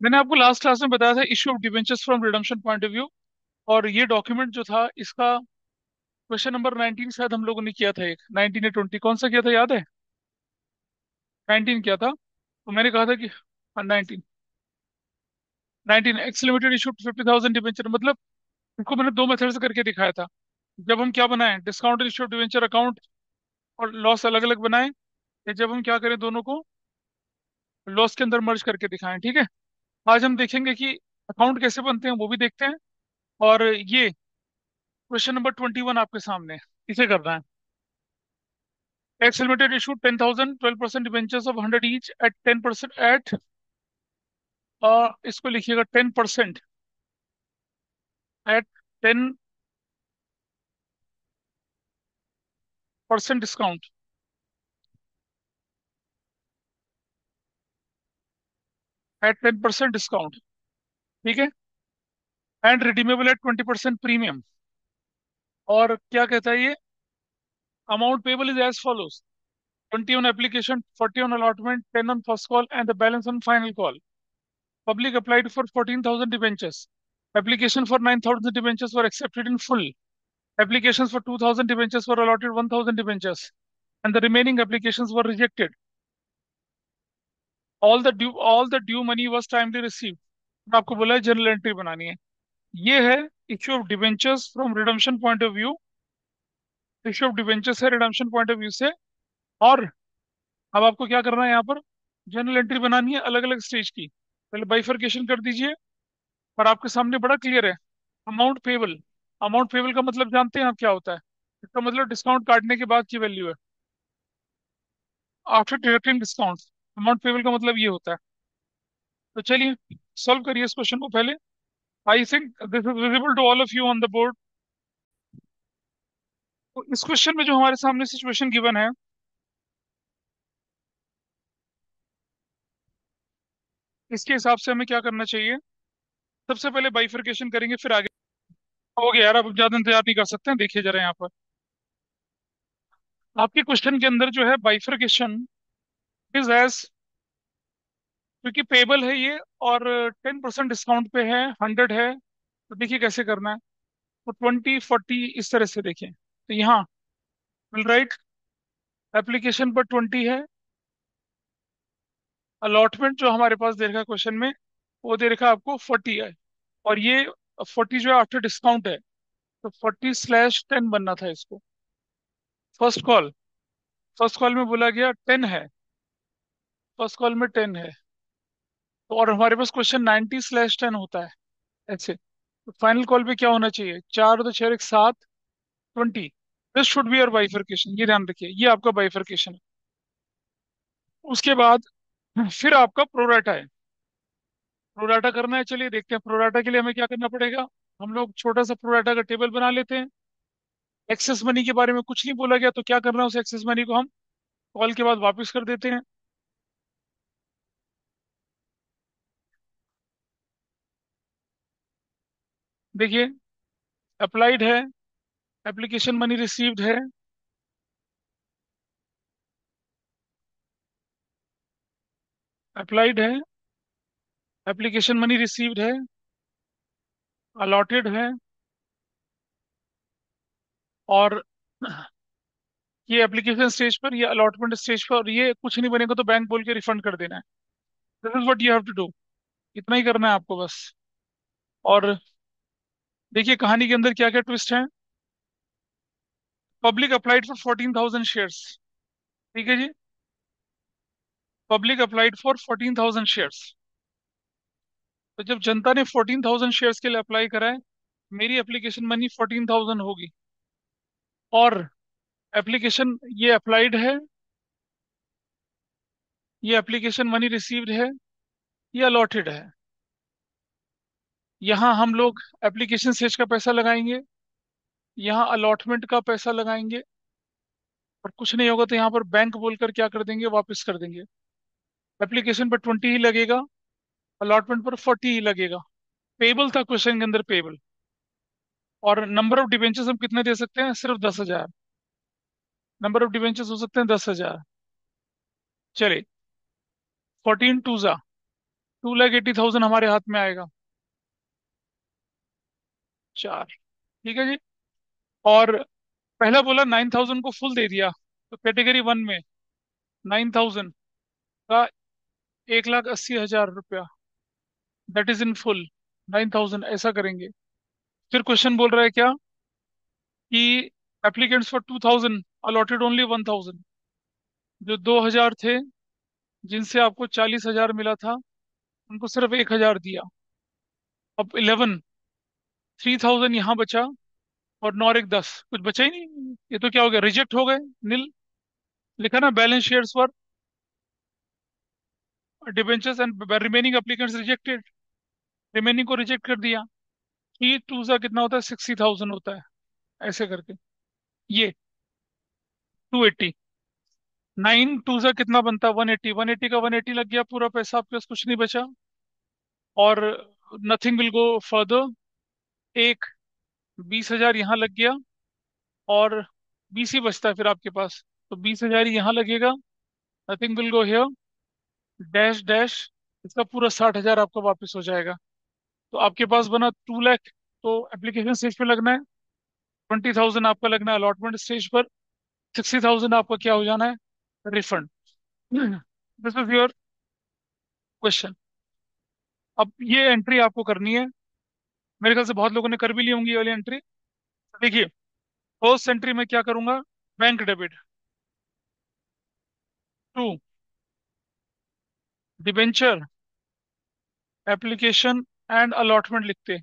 मैंने आपको last class में बताया था issue of debentures from redemption point of view. और ये डॉक्यूमेंट जो था इसका क्वेश्चन नंबर 19 शायद हम लोगों ने किया था, एक 19 या 20 कौन सा किया था याद है? 19 किया था। तो मैंने कहा था कि 19, 19 एक्स लिमिटेड इशू 50,000 डिबेंचर, मतलब इसको मैंने दो मेथड से करके दिखाया था। जब हम क्या बनाएं, discount issue of debenture account और लॉस अलग अलग बनाएं, या जब हम क्या करें दोनों को लॉस के अंदर मर्ज करके दिखाएं। ठीक है, आज हम देखेंगे कि अकाउंट कैसे बनते हैं वो भी देखते हैं। और ये क्वेश्चन नंबर 21 आपके सामने है, इसे करना है। X Limited issued 10,000 12% debentures of 100 each at 10% at इसको लिखिएगा 10% at 10% डिस्काउंट, एट 10% डिस्काउंट। ठीक है, एंड रिडीमेबल एट 20% प्रीमियम। और क्या कहता है ये, amount payable is as follows: 20 on application, 40 on allotment, 10 on first call and the balance on final call. Public applied for 14,000 debentures. Application for 9,000 debentures were accepted in full. Applications for 2,000 debentures were allotted 1,000 debentures, and the remaining applications were rejected. All the due money was timely received. मैं आपको बोला है general entry बनानी है। ये है issue of debentures from redemption point of view. Issue of debentures है redemption point of view से। और अब आपको क्या करना है, यहाँ पर जनरल एंट्री बनानी है अलग अलग स्टेज की। पहले बाइफरकेशन कर दीजिए और आपके सामने बड़ा क्लियर है। अमाउंट पेबल, अमाउंट पेबल का मतलब जानते हैं आप क्या होता है? इसका मतलब डिस्काउंट काटने के बाद की वैल्यू है, after deducting discount. Amount payable का मतलब ये होता है। तो चलिए सॉल्व करिए इस क्वेश्चन को पहले। I think this is visible to all of you on the board. तो इस क्वेश्चन में जो हमारे सामने सिचुएशन गिवन है, इसके हिसाब से हमें क्या करना चाहिए? सबसे पहले बाइफरकेशन करेंगे फिर आगे। हो गया यार, अब ज्यादा इंतजार नहीं कर सकते हैं, देखिए जरा यहाँ पर आपके क्वेश्चन के अंदर जो है बाइफरकेशन इज एज, क्योंकि पेबल है ये और 10% डिस्काउंट पे है, 100 है, तो देखिए कैसे करना है। तो 20 40 इस तरह से देखें तो यहाँ विल राइट एप्लीकेशन पर 20 है, अलॉटमेंट जो हमारे पास दे रखा है क्वेश्चन में वो दे रखा है आपको 40 है, और ये 40 जो है आफ्टर डिस्काउंट है, तो 40/10 बनना था इसको। फर्स्ट कॉल, फर्स्ट कॉल में बोला गया 10 है, फर्स्ट कॉल में 10 है। तो और हमारे पास क्वेश्चन 90/10 होता है ऐसे। तो फाइनल कॉल पे क्या होना चाहिए, 4 और 2 6 1 7, 20। This should be your bifurcation, ये ध्यान रखिए, ये आपका बाइफरकेशन है। उसके बाद फिर आपका प्रोराटा है। प्रोराटा करना है, चलिए देखते हैं प्रोराटा के लिए हमें क्या करना पड़ेगा। हम लोग छोटा सा प्रोराटा का टेबल बना लेते हैं। एक्सेस मनी के बारे में कुछ नहीं बोला गया, तो क्या करना है, उस एक्सेस मनी को हम कॉल के बाद वापस कर देते हैं। देखिए अप्लाइड है, एप्लीकेशन मनी रिसीव्ड है, अप्लाइड है, एप्लीकेशन मनी रिसीव्ड है, अलॉटेड है, और ये एप्लीकेशन स्टेज पर, ये अलॉटमेंट स्टेज पर, और ये कुछ नहीं बनेगा तो बैंक बोल के रिफंड कर देना है। This is what you have to do, इतना ही करना है आपको बस। और देखिए कहानी के अंदर क्या क्या ट्विस्ट है। Public applied for 14,000 shares. ठीक है जी, पब्लिक अप्लाइड फॉर 14,000 शेयर्स। तो जब जनता ने 14,000 शेयर्स के लिए अप्लाई करा है, मेरी एप्लीकेशन मनी 14,000 होगी। और एप्लीकेशन ये अप्लाइड है, ये एप्लीकेशन मनी रिसीव्ड है, ये अलॉटेड है। यहाँ हम लोग एप्लीकेशन स्टेज का पैसा लगाएंगे, यहाँ अलॉटमेंट का पैसा लगाएंगे, और कुछ नहीं होगा तो यहाँ पर बैंक बोलकर क्या कर देंगे, वापस कर देंगे। एप्लीकेशन पर 20 ही लगेगा, अलॉटमेंट पर 40 ही लगेगा। पेबल था क्वेश्चन के अंदर, पेबल। और नंबर ऑफ डिबेंचर्स हम कितने दे सकते हैं, सिर्फ 10,000। नंबर ऑफ डिबेंचर्स हो सकते हैं 10,000। चलिए 14 2 जा 2,80,000 हमारे हाथ में आएगा। चार। ठीक है जी। और पहला बोला 9,000 को फुल दे दिया, तो कैटेगरी वन में 9,000 का 1,80,000 रुपया, दैट इज इन फुल 9,000, ऐसा करेंगे। फिर क्वेश्चन बोल रहा है क्या कि एप्लीकेंट्स फॉर 2,000 अलॉटेड ओनली 1,000। जो 2,000 थे, जिनसे आपको 40,000 मिला था, उनको सिर्फ 1,000 दिया। अब 11, 3,000 यहाँ बचा, और नौ और एक 10, कुछ बचा ही नहीं। ये तो क्या हो गया, रिजेक्ट हो गए, नील। लिखा ना, balance shares for debentures and remaining applicants rejected, remaining को रिजेक्ट कर दिया। थ्री टू सा कितना होता है, 60,000 होता है, ऐसे करके। ये 280, 9 टू सा कितना बनता है, 180, 180 का 180 लग गया, पूरा पैसा आपके पास कुछ नहीं बचा। और नथिंग विल गो फर्दर। एक 20,000 यहाँ लग गया, और 20 ही बचता है फिर आपके पास, तो 20,000 यहाँ लगेगा। Nothing will go here, dash dash, इसका पूरा 60,000 आपको वापस हो जाएगा। तो आपके पास बना 2 लाख। तो एप्लीकेशन स्टेज पे लगना है, 20,000 आपका लगना है अलॉटमेंट स्टेज पर, 60,000 आपका क्या हो जाना है, refund. This is your question. अब ये एंट्री आपको करनी है। मेरे ख्याल से बहुत लोगों ने कर भी ली होंगी ये वाली एंट्री। देखिए, फर्स्ट एंट्री में क्या करूंगा, bank debit to debenture application and allotment लिखते।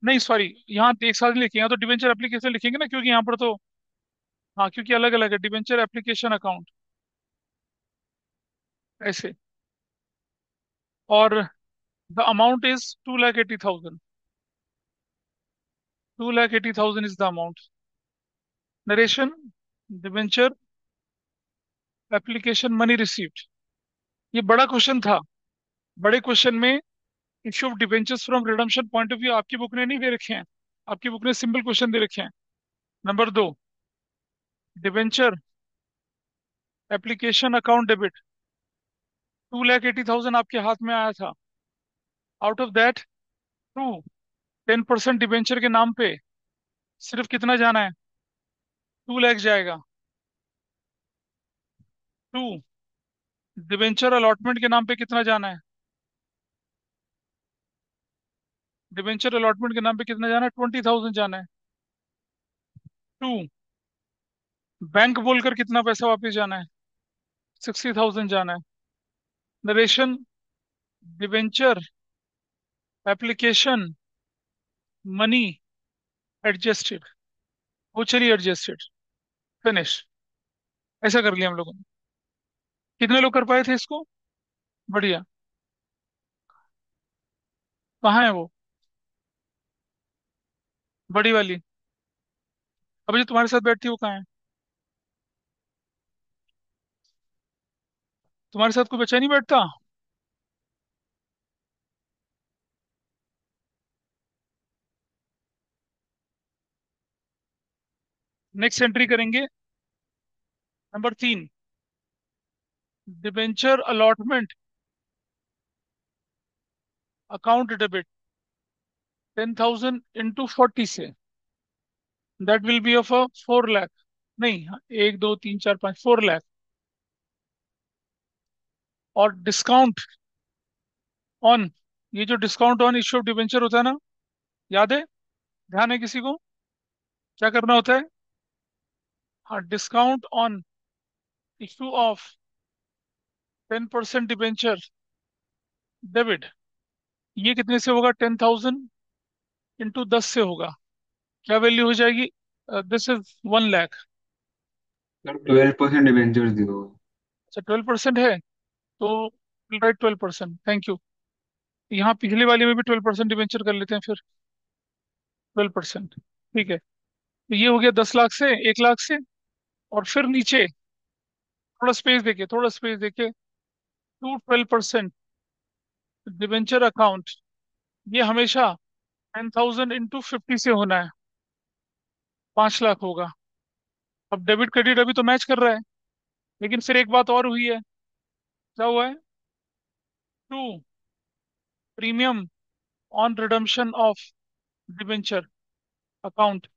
नहीं सॉरी, यहाँ एक साथ नहीं लिखेंगे, यहाँ तो डिबेंचर एप्लीकेशन लिखेंगे ना, क्योंकि यहाँ पर तो, हाँ क्योंकि अलग अलग है, डिबेंचर एप्लीकेशन अकाउंट, ऐसे। और the amount is 2,80,000, 2,80,000 is the amount. Narration, debenture application money received. ये बड़ा क्वेश्चन था। बड़े क्वेश्चन में issue of debentures from redemption point of view आपकी बुक ने नहीं दे रखे हैं। आपकी बुक ने सिंपल क्वेश्चन दे रखे हैं। नंबर दो, डिबेंचर एप्लीकेशन अकाउंट डेबिट, 2,80,000 आपके हाथ में आया था। Out of that, to 10% debenture के नाम पे सिर्फ कितना जाना है, 2 लाख जाएगा। टू डिबेंचर अलॉटमेंट के नाम पे कितना जाना है, डिबेंचर अलॉटमेंट के नाम पे कितना जाना है, 20,000 जाना है। टू बैंक बोलकर कितना पैसा वापस जाना है, 60,000 जाना है। Narration, debenture application money adjusted, वो चलिए एडजस्टेड, फिनिश। ऐसा कर लिया हम लोगों ने। कितने लोग कर पाए थे इसको, बढ़िया। कहाँ है वो बड़ी वाली, अभी जो तुम्हारे साथ बैठती है वो कहाँ है, तुम्हारे साथ कोई बच्चा नहीं बैठता। नेक्स्ट एंट्री करेंगे, number 3, debenture allotment account debit 10,000 into 40 से, that will be of 4 lakh. नहीं, 1 2 3 4 5, 4 लाख। और डिस्काउंट ऑन, ये जो discount on issue of debenture होता है ना, याद है, ध्यान है किसी को, क्या करना होता है। हाँ, discount on issue of 10% debenture debit, ये कितने से होगा, 10,000 इंटू 10 से होगा। क्या वैल्यू हो जाएगी, this is 1 lakh. Sir 12% debentures दियो। अच्छा 12% है, तो राइट 12%, थैंक यू। यहाँ पिछले वाले में भी 12% डिबेंचर कर लेते हैं फिर, 12%। ठीक है, तो ये हो गया 10 लाख से, 1 लाख से। और फिर नीचे थोड़ा स्पेस देखिए, टू 12% डिबेंचर अकाउंट, ये हमेशा 10,000 इंटू 50 से होना है, 5 लाख होगा। अब डेबिट क्रेडिट अभी तो मैच कर रहा है, लेकिन फिर एक बात और हुई है, क्या हुआ है? To, premium on redemption of debenture account,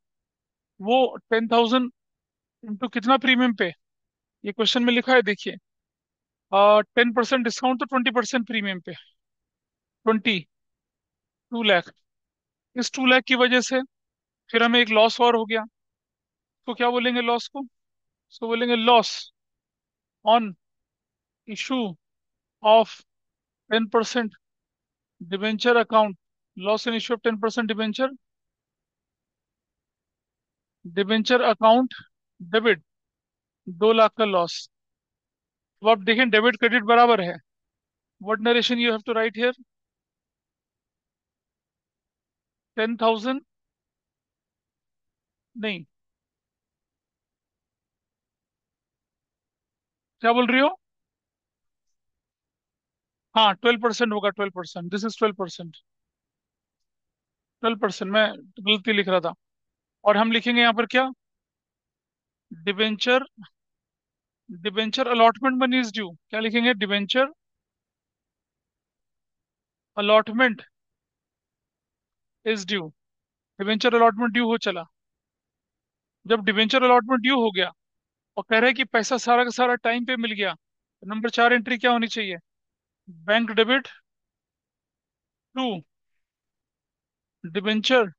वो 10,000 इंटू कितना प्रीमियम पे? ये क्वेश्चन में लिखा है, देखिए। 10% डिस्काउंट तो 20% प्रीमियम पे, 2 लाख। इस 2 लाख की वजह से फिर हमें एक लॉस और हो गया। तो क्या बोलेंगे लॉस को? उसको बोलेंगे loss on issue of 10% debenture account. Loss in issue of 10% debenture, debenture account debit, 2 lakh का लॉस। तो आप देखें डेबिट क्रेडिट बराबर है। What narration you have to write here? 10,000, नहीं, क्या बोल रही हो? हाँ, 12% होगा, 12%, दिस इज 12%। 12% मैं गलती लिख रहा था। और हम लिखेंगे यहाँ पर क्या? Debenture, debenture allotment money is due. क्या लिखेंगे? Debenture allotment is due. Debenture allotment due हो चला। जब डिबेंचर अलॉटमेंट ड्यू हो गया और कह रहे हैं कि पैसा सारा का सारा टाइम पे मिल गया, तो नंबर 4 एंट्री क्या होनी चाहिए? Bank debit to debenture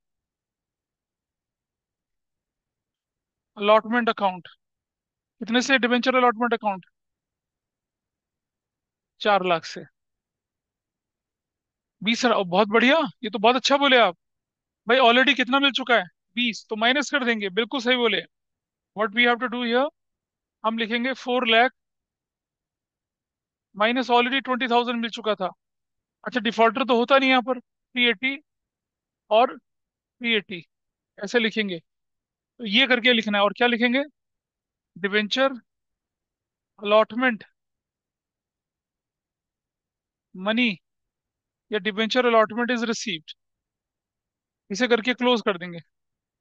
allotment account. कितने से डिबेंचर अलॉटमेंट अकाउंट? 4 लाख से। 20, बहुत बढ़िया, ये तो बहुत अच्छा बोले आप। भाई ऑलरेडी कितना मिल चुका है? 20, तो माइनस कर देंगे, बिल्कुल सही बोले। What we have to do here, हम लिखेंगे 4 लाख माइनस ऑलरेडी 20,000 मिल चुका था। अच्छा, डिफॉल्टर तो होता नहीं यहाँ पर, 380 और 380 ऐसे लिखेंगे। तो ये करके लिखना है। और क्या लिखेंगे? डिबेंचर अलॉटमेंट मनी या डिबेंचर अलॉटमेंट इज रिसीव्ड, इसे करके क्लोज कर देंगे।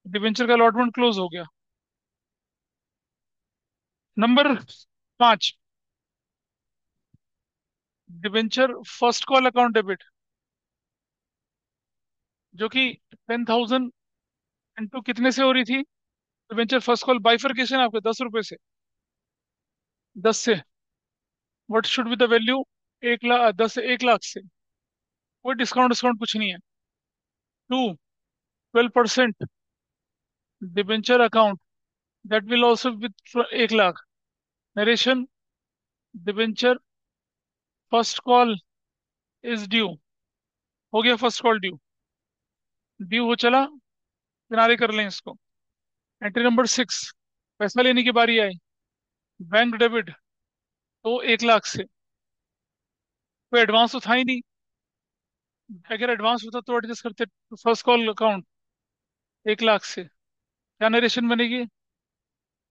डिबेंचर का अलॉटमेंट क्लोज हो गया। Number 5, debenture first call account debit, जो कि 10,000 इंटू कितने से हो रही थी? डिबेंचर फर्स्ट कॉल बाइफरकेशन आपके 10 रुपए से, 10 से। What should be the value? 1 lakh, 10 से 1 लाख से। कोई डिस्काउंट डिस्काउंट कुछ नहीं है। To, 12% debenture account that will also with 1 lakh. Narration, debenture first call is due. हो गया फर्स्ट कॉल ड्यू, ड्यू हो चला, किनारे कर लें इसको। एंट्री नंबर 6, पैसा लेने की बारी आई। बैंक डेबिट, तो 1 लाख से। कोई एडवांस तो था ही नहीं। अगर एडवांस होता तो एडजस्ट करते। फर्स्ट कॉल अकाउंट 1 लाख से, क्या नरेशन बनेगी?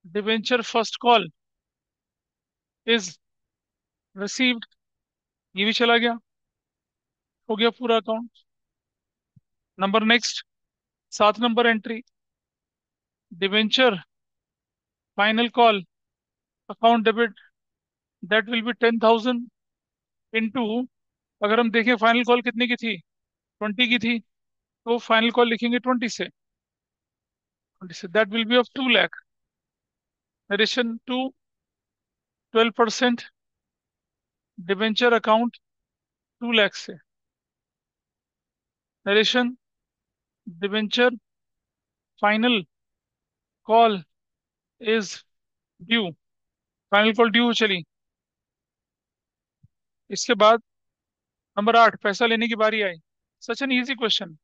Debenture first call is received, ये भी चला गया। हो गया पूरा account. Number next, 7 number entry, debenture final call account debit, that will B 10,000 into, अगर हम देखें फाइनल कॉल कितने की थी? 20 की थी, तो फाइनल कॉल लिखेंगे 20 से that will be of 2 lakh. Narration to, 12% debenture account 2 lakh से। Narration, debenture final call is due, final call due चली। इसके बाद नंबर 8, पैसा लेने की बारी आई। Such an easy question.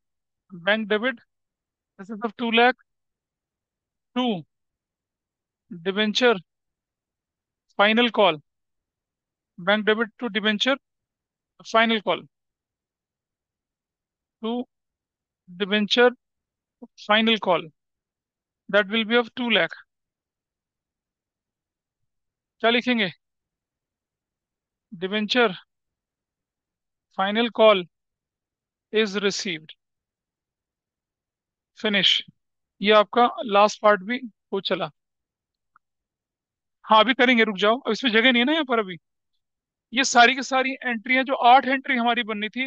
Bank debit, this is of 2 lakh to debenture final call, bank debit to debenture final call, to debenture final call, that will be of 2 lakh. क्या लिखेंगे? Debenture final call is received, finish. ये आपका last part भी हो चला। हाँ, अभी करेंगे, रुक जाओ, अब इसमें जगह नहीं है ना यहाँ पर अभी। ये सारी की सारी एंट्रियां, जो 8 एंट्री हमारी बननी थी,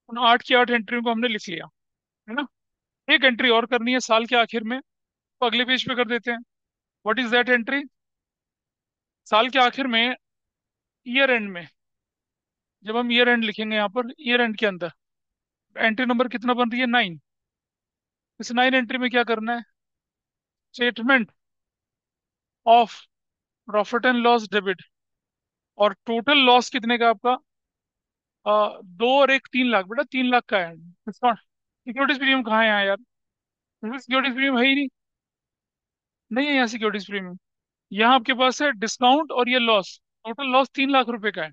उन 8 की 8 एंट्रियों को हमने लिख लिया, है ना। एक एंट्री और करनी है साल के आखिर में, तो अगले पेज पे कर देते हैं। What is that entry? साल के आखिर में, ईयर एंड में, जब हम ईयर एंड लिखेंगे यहाँ पर, ईयर एंड के अंदर एंट्री नंबर कितना बन रही है? 9। इस 9 एंट्री में क्या करना है? Statement of profit and loss debit. और टोटल लॉस कितने का आपका? 2 और 1 3 लाख, बेटा 3 लाख का है डिस्काउंट। सिक्योरिटीज प्रीमियम कहाँ है यहाँ यार? सिक्योरिटीज प्रीमियम है ही नहीं। नहीं है यहाँ सिक्योरिटीज प्रीमियम। यहाँ आपके पास है डिस्काउंट और ये लॉस। टोटल लॉस 3 लाख रुपए का है।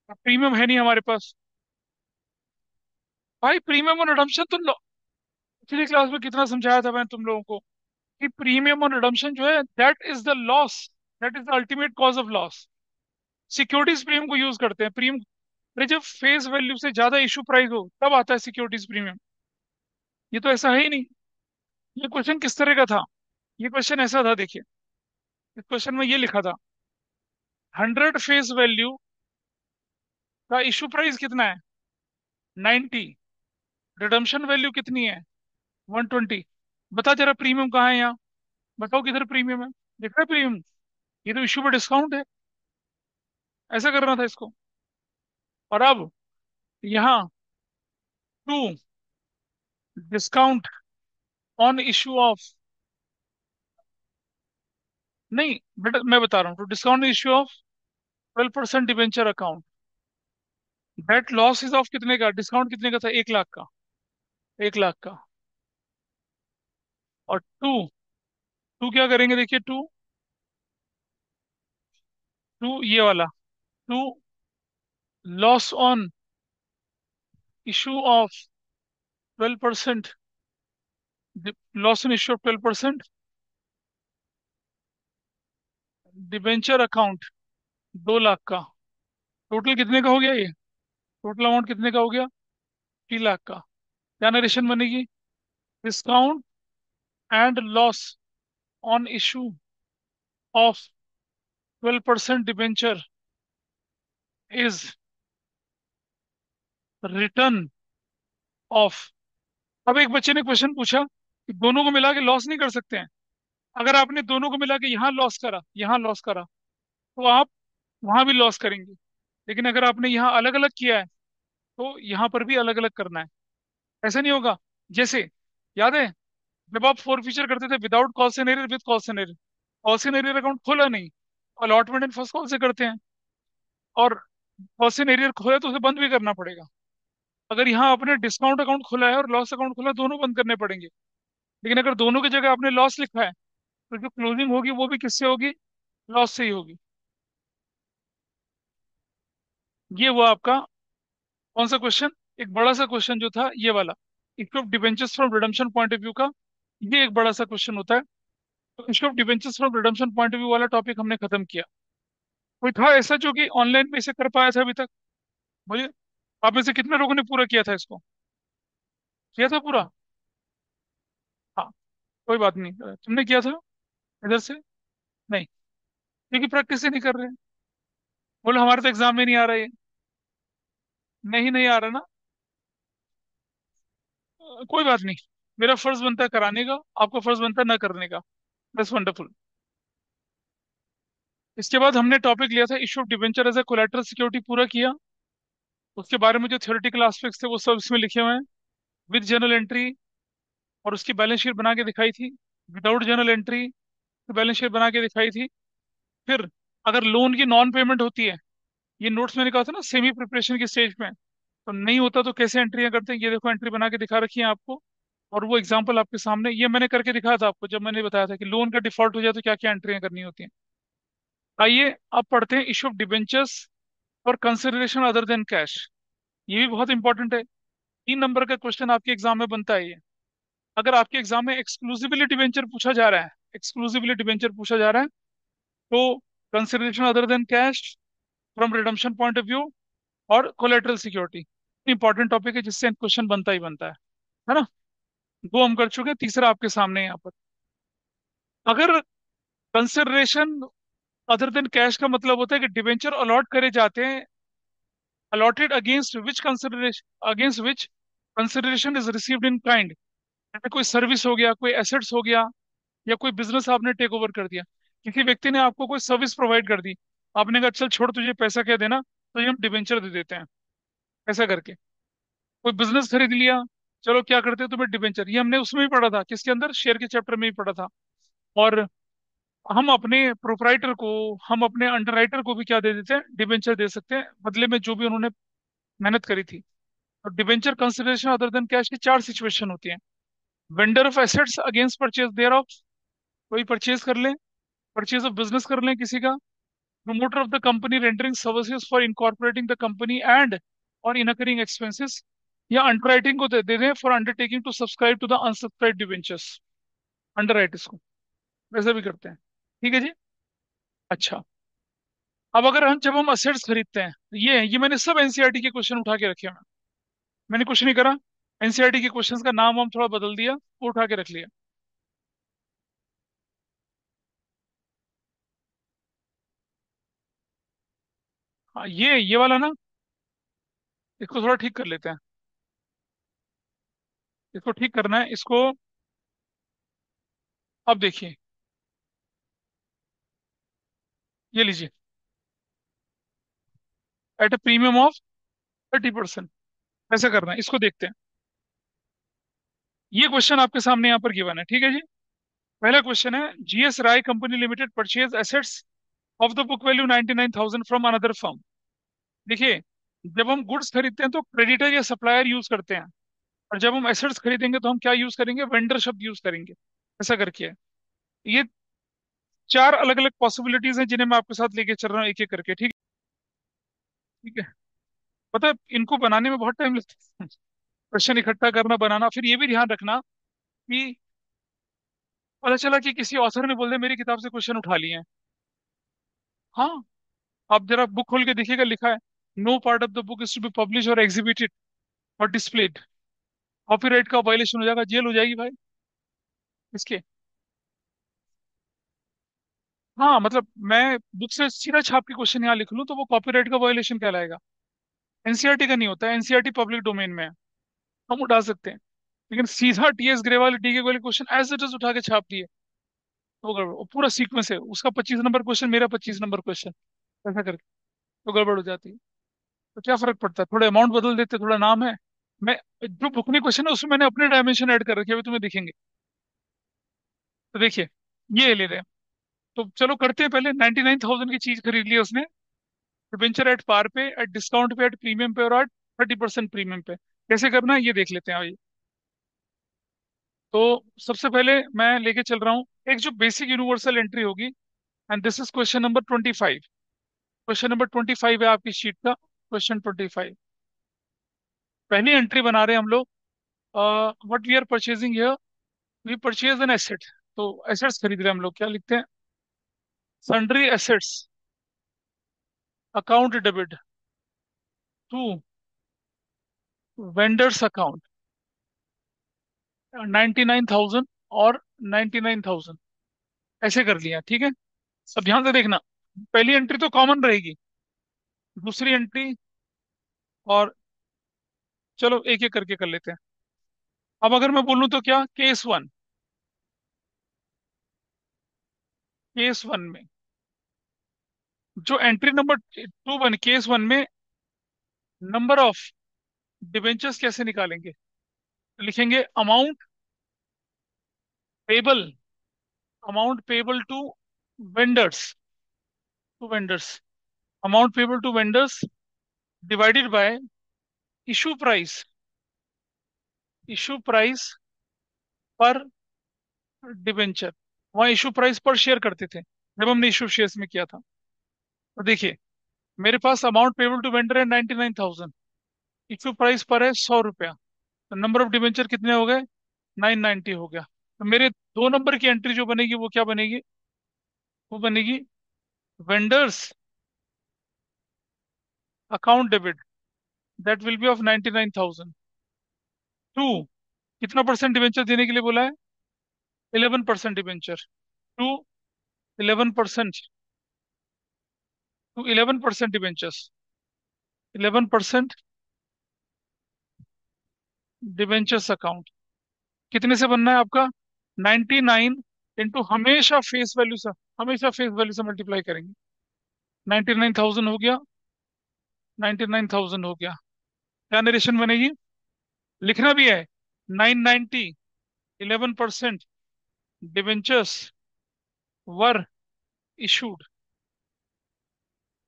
प्रीमियम है नहीं हमारे पास। भाई प्रीमियम और रिडम्पशन तो पिछली क्लास में कितना समझाया था मैंने तुम लोगों को, कि प्रीमियम और रिडम्पशन जो है, that is the loss, that is the ultimate cause of loss. Securities premium को यूज करते हैं। प्रीमियम, अरे जब फेस वैल्यू से ज्यादा इशू प्राइस हो तब आता है सिक्योरिटीज प्रीमियम। ये तो ऐसा है ही नहीं। ये क्वेश्चन किस तरह का था? ये क्वेश्चन ऐसा था, देखिए। इस क्वेश्चन में ये लिखा था, 100 फेस वैल्यू का इशू प्राइस कितना है? 90। रिडम्पशन वैल्यू कितनी है? 120। बता जरा प्रीमियम कहाँ है यहाँ? बताओ किधर प्रीमियम है? दिख रहा है प्रीमियम? ये तो इशू पे डिस्काउंट है। ऐसा करना था इसको। और अब यहाँ, to discount on issue of, नहीं बेटा मैं बता रहा हूँ, to discount issue of 12% debenture account, that loss is of कितने का? डिस्काउंट कितने का था? 1 लाख का। 1 लाख का। और टू, टू क्या करेंगे? देखिए, टू, टू ये वाला, to loss on issue of 12%, loss on issue of 12% debenture account, 2 lakh का। टोटल कितने का हो गया ये? टोटल अमाउंट कितने का हो गया? 3 लाख का। क्या नरेशन बनेगी? Discount and loss on issue of 12% debenture is written of. अब एक बच्चे ने क्वेश्चन पूछा कि दोनों को मिला के लॉस नहीं कर सकते हैं? अगर आपने दोनों को मिला के यहाँ लॉस करा, यहाँ लॉस करा, तो आप वहां भी लॉस करेंगे। लेकिन अगर आपने यहाँ अलग अलग किया है, तो यहाँ पर भी अलग अलग करना है। ऐसा नहीं होगा। जैसे, याद है जब आप फोर फीचर करते थे, without call in arrear, with call in arrear, call in arrear account खोला नहीं, अलॉटमेंट एंड फर्स्ट कॉल से करते हैं। और कॉल सिनेरियर खोला तो उसे बंद भी करना पड़ेगा। अगर यहाँ आपने डिस्काउंट अकाउंट खोला है और लॉस अकाउंट खोला है, दोनों बंद करने पड़ेंगे। लेकिन अगर दोनों की जगह आपने लॉस लिखा है, तो जो क्लोजिंग होगी वो भी किससे होगी? लॉस से ही होगी। ये हुआ आपका कौन सा क्वेश्चन? एक बड़ा सा क्वेश्चन जो था ये वाला, issue of debentures from redemption point of view का। ये एक बड़ा सा क्वेश्चन होता है। तो issue of debentures from redemption point of view वाला टॉपिक हमने खत्म किया। कोई था ऐसा जो कि ऑनलाइन में इसे कर पाया था अभी तक? बोलिए। आप में से कितने लोगों ने पूरा किया था इसको? किया था पूरा? हाँ। कोई बात नहीं, तुमने किया था इधर से? नहीं, क्योंकि प्रैक्टिस ही नहीं कर रहे हैं। बोलो हमारे तो एग्जाम में नहीं आ रहा है। नहीं, नहीं आ रहा ना? कोई बात नहीं। मेरा फर्ज बनता है कराने का, आपका फर्ज बनता है ना करने का। बस वंडरफुल। इसके बाद हमने टॉपिक लिया था issue of debenture as a collateral security, पूरा किया। उसके बारे में जो थ्योरेटिकल एस्पेक्ट्स थे वो सब इसमें लिखे हुए हैं, विद जर्नल एंट्री। और उसकी बैलेंस शीट बना के दिखाई थी। Without journal entry balance sheet बना के दिखाई थी। फिर अगर लोन की नॉन पेमेंट होती है, ये नोट्स मैंने कहा था ना सेमी प्रिपरेशन की स्टेज में, तो नहीं होता तो कैसे एंट्रियां करते हैं, ये देखो एंट्री बना के दिखा रखी है आपको। और वो एग्जांपल आपके सामने, ये मैंने करके दिखाया था आपको जब मैंने बताया था कि लोन का डिफॉल्ट हो जाए तो क्या क्या एंट्रियां करनी होती हैं। आइए अब पढ़ते हैं इशू ऑफ डिबेंचर्स और कंसिडरेशन अदर देन कैश। ये भी बहुत इंपॉर्टेंट है। 3 नंबर का क्वेश्चन आपके एग्जाम में बनता है ये। अगर आपके एग्जाम में एक्सक्लूसिवली डिबेंचर पूछा जा रहा है, एक्सक्लूसिवली डिबेंचर पूछा जा रहा है, तो consideration other than cash from redemption point of view और कोलेटरल सिक्योरिटी इंपॉर्टेंट टॉपिक है, जिससे क्वेश्चन बनता ही बनता है ना। दो हम कर चुके हैं, तीसरा आपके सामने है यहाँ पर। अगर कंसिडरेशन अदर देन कैश का मतलब होता है कि डिबेंचर अलॉट करे जाते हैं allotted against which consideration is received in kind। जैसे कोई सर्विस हो गया, कोई एसेट्स हो गया, या कोई बिजनेस आपने टेक ओवर कर दिया। किसी व्यक्ति ने आपको कोई सर्विस प्रोवाइड कर दी, आपने कहा चल छोड़, तुझे पैसा क्या देना, तो ये हम डिबेंचर दे देते हैं, ऐसा करके। कोई बिजनेस खरीद लिया, चलो क्या करते हैं तुम्हें डिबेंचर, ये हमने उसमें भी पढ़ा था, किसके अंदर, शेयर के चैप्टर में ही पढ़ा था। और हम अपने प्रोपराइटर को, हम अपने अंडरराइटर को भी क्या दे देते हैं, डिबेंचर दे सकते हैं, बदले में जो भी उन्होंने मेहनत करी थी। और debenture consideration other than cash की चार सिचुएशन होती हैं। Vendor of assets against purchase thereof, कोई परचेज कर ले, परचेज ऑफ बिजनेस कर ले किसी का। Promoter of the company rendering services for incorporating the company and और इनकरिंग एक्सपेंसेस, या अंडरराइटिंग को दे दें for undertaking to subscribe to the unsubscribe debentures, underwrite इसको, वैसे भी करते हैं। ठीक है जी। अच्छा, अब अगर हम, जब हम असेट्स खरीदते हैं, ये मैंने सब एनसीईआरटी के क्वेश्चन उठा के रखे हैं। मैंने कुछ नहीं करा, एनसीईआरटी के क्वेश्चंस का नाम हम थोड़ा बदल दिया, वो उठा के रख लिया। हाँ, ये वाला ना, इसको थोड़ा ठीक कर लेते हैं। इसको ठीक करना है इसको। अब देखिए, ये लीजिए, एट ए प्रीमियम ऑफ 30%, ऐसा करना है, इसको देखते हैं। ये क्वेश्चन आपके सामने यहाँ पर गिवन है, ठीक है जी। पहला क्वेश्चन है, GS Rai company limited purchase assets of the book value 99,000 from another firm. देखिए, जब हम गुड्स खरीदते हैं तो क्रेडिटर या सप्लायर यूज करते हैं, और जब हम एसेट्स खरीदेंगे तो हम क्या यूज करेंगे, वेंडर शब्द यूज करेंगे, ऐसा करके है। ये चार अलग अलग पॉसिबिलिटीज हैं जिन्हें मैं आपके साथ लेके चल रहा हूँ एक एक करके, ठीक। ठीक है। पता है, इनको बनाने में बहुत टाइम लगता है, क्वेश्चन इकट्ठा करना, बनाना, फिर ये भी ध्यान रखना कि पता चला कि किसी ऑथर ने बोल दिया मेरी किताब से क्वेश्चन उठा लिए हैं। हाँ, आप जरा बुक खोल के देखिएगा, लिखा है, no part of the book is to be publish और एग्जिबिटेड और डिस्प्लेड। कॉपीराइट का वायलेशन हो जाएगा, जेल हो जाएगी भाई इसके। हाँ मतलब, मैं बुक से सीधा छाप के क्वेश्चन यहाँ लिख लूँ तो वो कॉपीराइट का वायलेशन कहलाएगा। एनसीईआरटी का नहीं होता है, एनसीईआरटी पब्लिक डोमेन में है, हम उठा सकते हैं। लेकिन सीधा टीएस ग्रेवाल डीके वाले क्वेश्चन एज इट इज उठा के छाप दिए, तो गड़बड़, वो पूरा सीक्वेंस है, उसका 25 नंबर क्वेश्चन, मेरा 25 नंबर क्वेश्चन, ऐसा करके तो गड़बड़ हो जाती है। तो क्या फर्क पड़ता है, थोड़ा अमाउंट बदल देते, थोड़ा नाम है। मैं, जो बुक में क्वेश्चन है उसमें मैंने अपने डायमेंशन ऐड कर रखे हैं, अभी तुम्हें दिखेंगे। तो देखिए, ये ले रहे हैं। तो चलो करते हैं, पहले 99,000 की चीज खरीद ली उसने, डिबेंचर एट पार पे, एट डिस्काउंट पे, एट प्रीमियम पे, और एट 30% प्रीमियम पे। कैसे करना है ये देख लेते हैं आइए। तो सबसे पहले मैं लेके चल रहा हूँ एक जो बेसिक यूनिवर्सल एंट्री होगी, and this is question number 25। Question number 25 है आपकी शीट का, क्वेश्चन 25। पहली एंट्री बना रहे हैं हम लोग, what we are purchasing here, we purchase an asset. तो एसेट्स खरीद रहे हैं हम लोग, क्या लिखते हैं, sundry assets account debit to vendors account 99,000 और 99,000, ऐसे कर लिया, ठीक है। सब ध्यान से देखना, पहली एंट्री तो कॉमन रहेगी, दूसरी एंट्री, और चलो एक एक करके कर लेते हैं। अब अगर मैं बोलूं तो क्या, केस 1, केस 1 में जो एंट्री नंबर 2 बन, केस 1 में नंबर ऑफ डिबेंचर्स कैसे निकालेंगे, तो लिखेंगे payable amount payable to vendors, to vendors, amount payable to vendors divided by issue price, issue price पर डिबेंचर। वहाँ इशू प्राइस पर शेयर करते थे जब हमने इशू शेयर्स में किया था। तो देखिए, मेरे पास अमाउंट पेबल टू वेंडर है 99,000, इशू प्राइस पर है 100 रुपया, तो नंबर ऑफ डिबेंचर कितने हो गए, 990 हो गया। तो मेरे 2 नंबर की एंट्री जो बनेगी वो क्या बनेगी, वो बनेगी vendors account debit, that will be of 99,000 to, कितना परसेंट डिबेंचर देने के लिए बोला है, 11% debenture, to 11%, to 11% debentures, 11% debentures account, कितने से बनना है आपका? 99 इंटू हमेशा फेस वैल्यू से, हमेशा फेस वैल्यू से मल्टीप्लाई करेंगे। 99,000 हो गया, 99,000 हो गया। क्या नरेशन बनेगी? लिखना भी है, 990, 11% डिवेंचर्स वर इशूड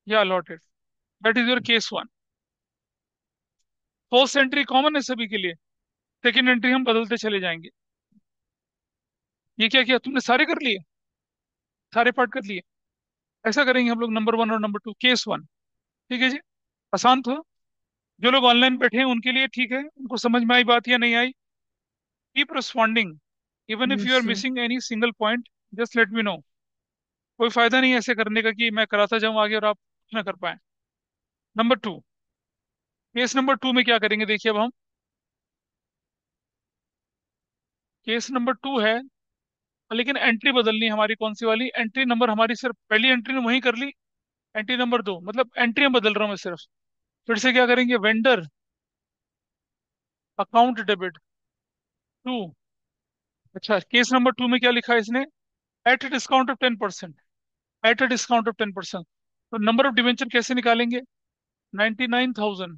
या allotted. That is your case one. First entry common है सभी के लिए, सेकंड एंट्री हम बदलते चले जाएंगे। ये क्या किया तुमने? सारे कर लिए, सारे पार्ट कर लिए। ऐसा करेंगे हम लोग, नंबर वन और नंबर टू, केस वन। ठीक है जी, आसान था। जो लोग ऑनलाइन बैठे हैं उनके लिए ठीक है, उनको समझ में आई बात या नहीं आई? Keep responding even if yes you are sir. Missing any single point, just let me know. कोई फायदा नहीं है ऐसे करने का कि मैं कराता जाऊं आगे और आप कुछ ना कर पाए। Number two, case number two में क्या करेंगे देखिए अब हम। केस नंबर टू है, लेकिन एंट्री बदलनी है हमारी। कौन सी वाली एंट्री? नंबर हमारी सिर्फ पहली एंट्री ने वही कर ली, एंट्री नंबर दो, मतलब एंट्री में बदल रहा हूँ मैं सिर्फ। फिर से क्या करेंगे? Vendor account debit to. अच्छा, केस नंबर टू में क्या लिखा है इसने? At discount of 10%, at a discount of 10%। तो नंबर ऑफ डिवेंचर कैसे निकालेंगे? 99,000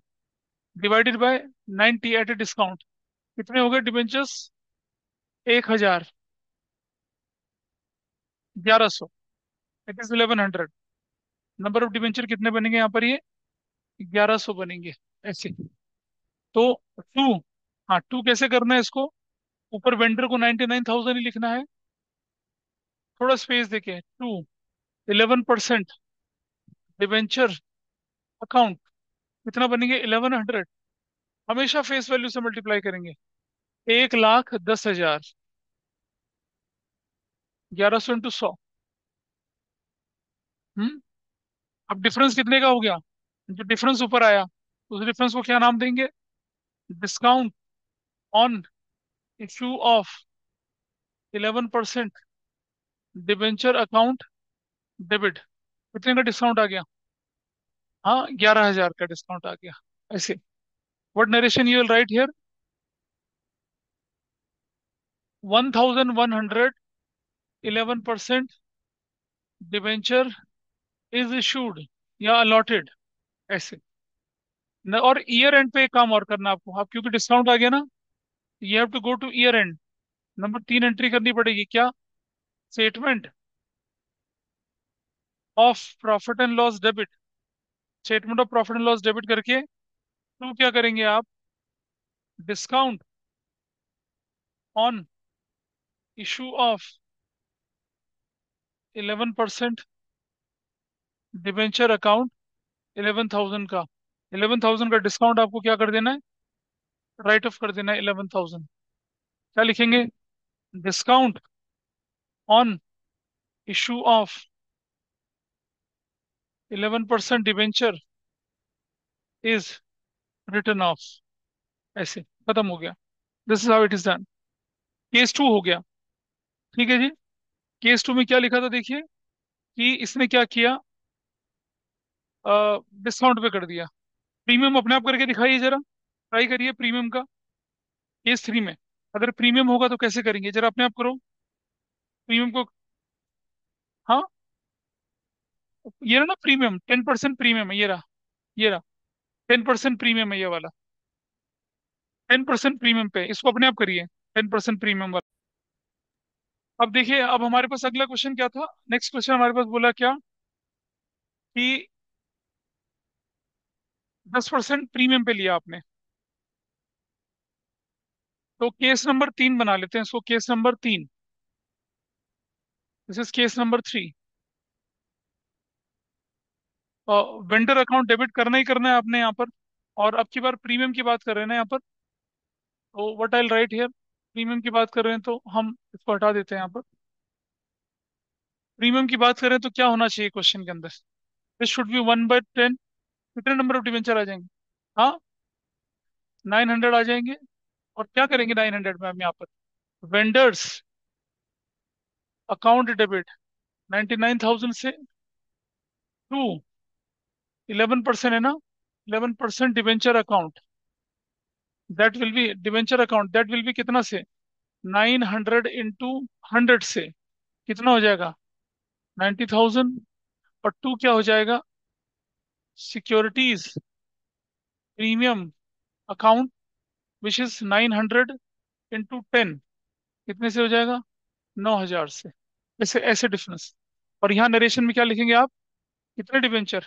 divided by 90 at a discount. कितने हो गए debentures? 1,000, 1100, it is 1100। Number of debenture कितने बनेंगे यहाँ पर? ये 1100 बनेंगे ऐसे। तो टू, हाँ टू कैसे करना है इसको? ऊपर वेंडर को 99,000 ही लिखना है, थोड़ा स्पेस देके। टू, 11% डिवेंचर अकाउंट, कितना बनेंगे? 1100। हमेशा फेस वैल्यू से मल्टीप्लाई करेंगे। 1,10,000, 1100 इंटू 100। हम्म। अब डिफरेंस कितने का हो गया? जो डिफरेंस ऊपर आया, उस डिफरेंस को क्या नाम देंगे? Discount on issue of 11% debenture account debit. कितने का डिस्काउंट आ गया? हाँ, 11,000 का डिस्काउंट आ गया ऐसे। What narration you will write here? 1,100, 11% debenture is issued या अलॉटेड ऐसे न। और ईयर एंड पे एक काम और करना आपको, आप क्योंकि डिस्काउंट आ गया ना, you have to go to year end. Number तीन एंट्री करनी पड़ेगी क्या? Statement of profit and loss debit. Statement of profit and loss debit करके तो क्या करेंगे आप? Discount on issue of 11% debenture account 11,000 का, 11,000 का डिस्काउंट आपको क्या कर देना है? राइट ऑफ कर देना है 11,000। क्या लिखेंगे? Discount on issue of 11% debenture is written off ऐसे। खत्म हो गया। This is how it is done. Case two हो गया। ठीक है जी। केस टू में क्या लिखा था देखिए, कि इसने क्या किया, डिस्काउंट पे कर दिया। प्रीमियम अपने आप करके दिखाइए जरा, ट्राई करिए प्रीमियम का। केस थ्री में अगर प्रीमियम होगा तो कैसे करेंगे, जरा अपने आप करो प्रीमियम को। हाँ, ये रहा ना प्रीमियम, 10% प्रीमियम है, ये रहा, ये रहा। 10% प्रीमियम है ये वाला, 10% प्रीमियम पे इसको अपने आप करिए, 10% प्रीमियम वाला। अब देखिए, अब हमारे पास अगला क्वेश्चन क्या था? नेक्स्ट क्वेश्चन हमारे पास बोला क्या, कि 10% प्रीमियम पे लिया आपने। तो केस नंबर तीन बना लेते हैं इसको, केस नंबर तीन। This is case number three. Vendor account debit करना ही करना है आपने यहाँ पर। और अब की बार प्रीमियम की बात कर रहे हैं ना यहाँ पर। तो what I right here, premium की बात कर रहे हैं तो हम इसको हटा देते हैं यहाँ पर। प्रीमियम की बात करें तो क्या होना चाहिए क्वेश्चन के अंदर? This should be 1/10। कितने नंबर ऑफ डिवेंचर आ जाएंगे? हाँ, 900 आ जाएंगे। और क्या करेंगे 900 में हम यहाँ पर? वेंडर्स अकाउंट डेबिट 99,000 से टू, 11% है ना, 11% debenture account, that will B debenture account, that will B कितना से, 900 इंटू 100 से कितना हो जाएगा, 90,000। और टू क्या हो जाएगा, securities premium account which is 900 into 10, कितने से हो जाएगा, 9,000 से। ऐसे ऐसे डिफरेंस। और यहाँ नरेशन में क्या लिखेंगे आप, कितने डिवेंचर,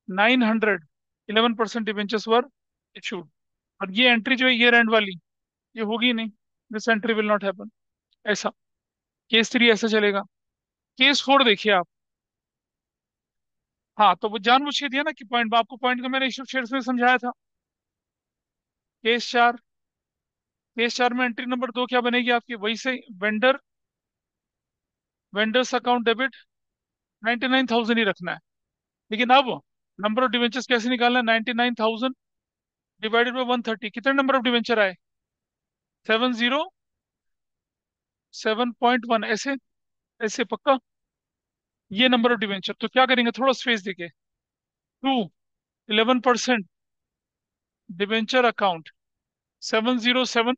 900, 11% डिवेंचर्स वर इशूड। और ये एंट्री जो है ईयर एंड वाली, ये होगी ही नहीं, this entry will not happen. ऐसा केस 3 ऐसा चलेगा। केस 4 देखिए आप। हाँ, तो वो जानबूझ के दिया ना कि पॉइंट, आपको पॉइंट को मैंने इशू शेयर्स में समझाया था। केस 4, केस 4 में एंट्री नंबर 2 क्या बनेगी आपकी, वही से, वेंडर, वेंडर्स अकाउंट डेबिट 99,000 ही रखना है। लेकिन अब नंबर ऑफ डिवेंचर्स कैसे निकालना है, 99,000 डिवाइडेड बाई 130, कितने नंबर ऑफ डिवेंचर आए, 707.1, ऐसे, ऐसे पक्का, ये नंबर ऑफ डिवेंचर। तो क्या करेंगे, थोड़ा स्पेस देके, टू, 11% डिवेंचर अकाउंट, 707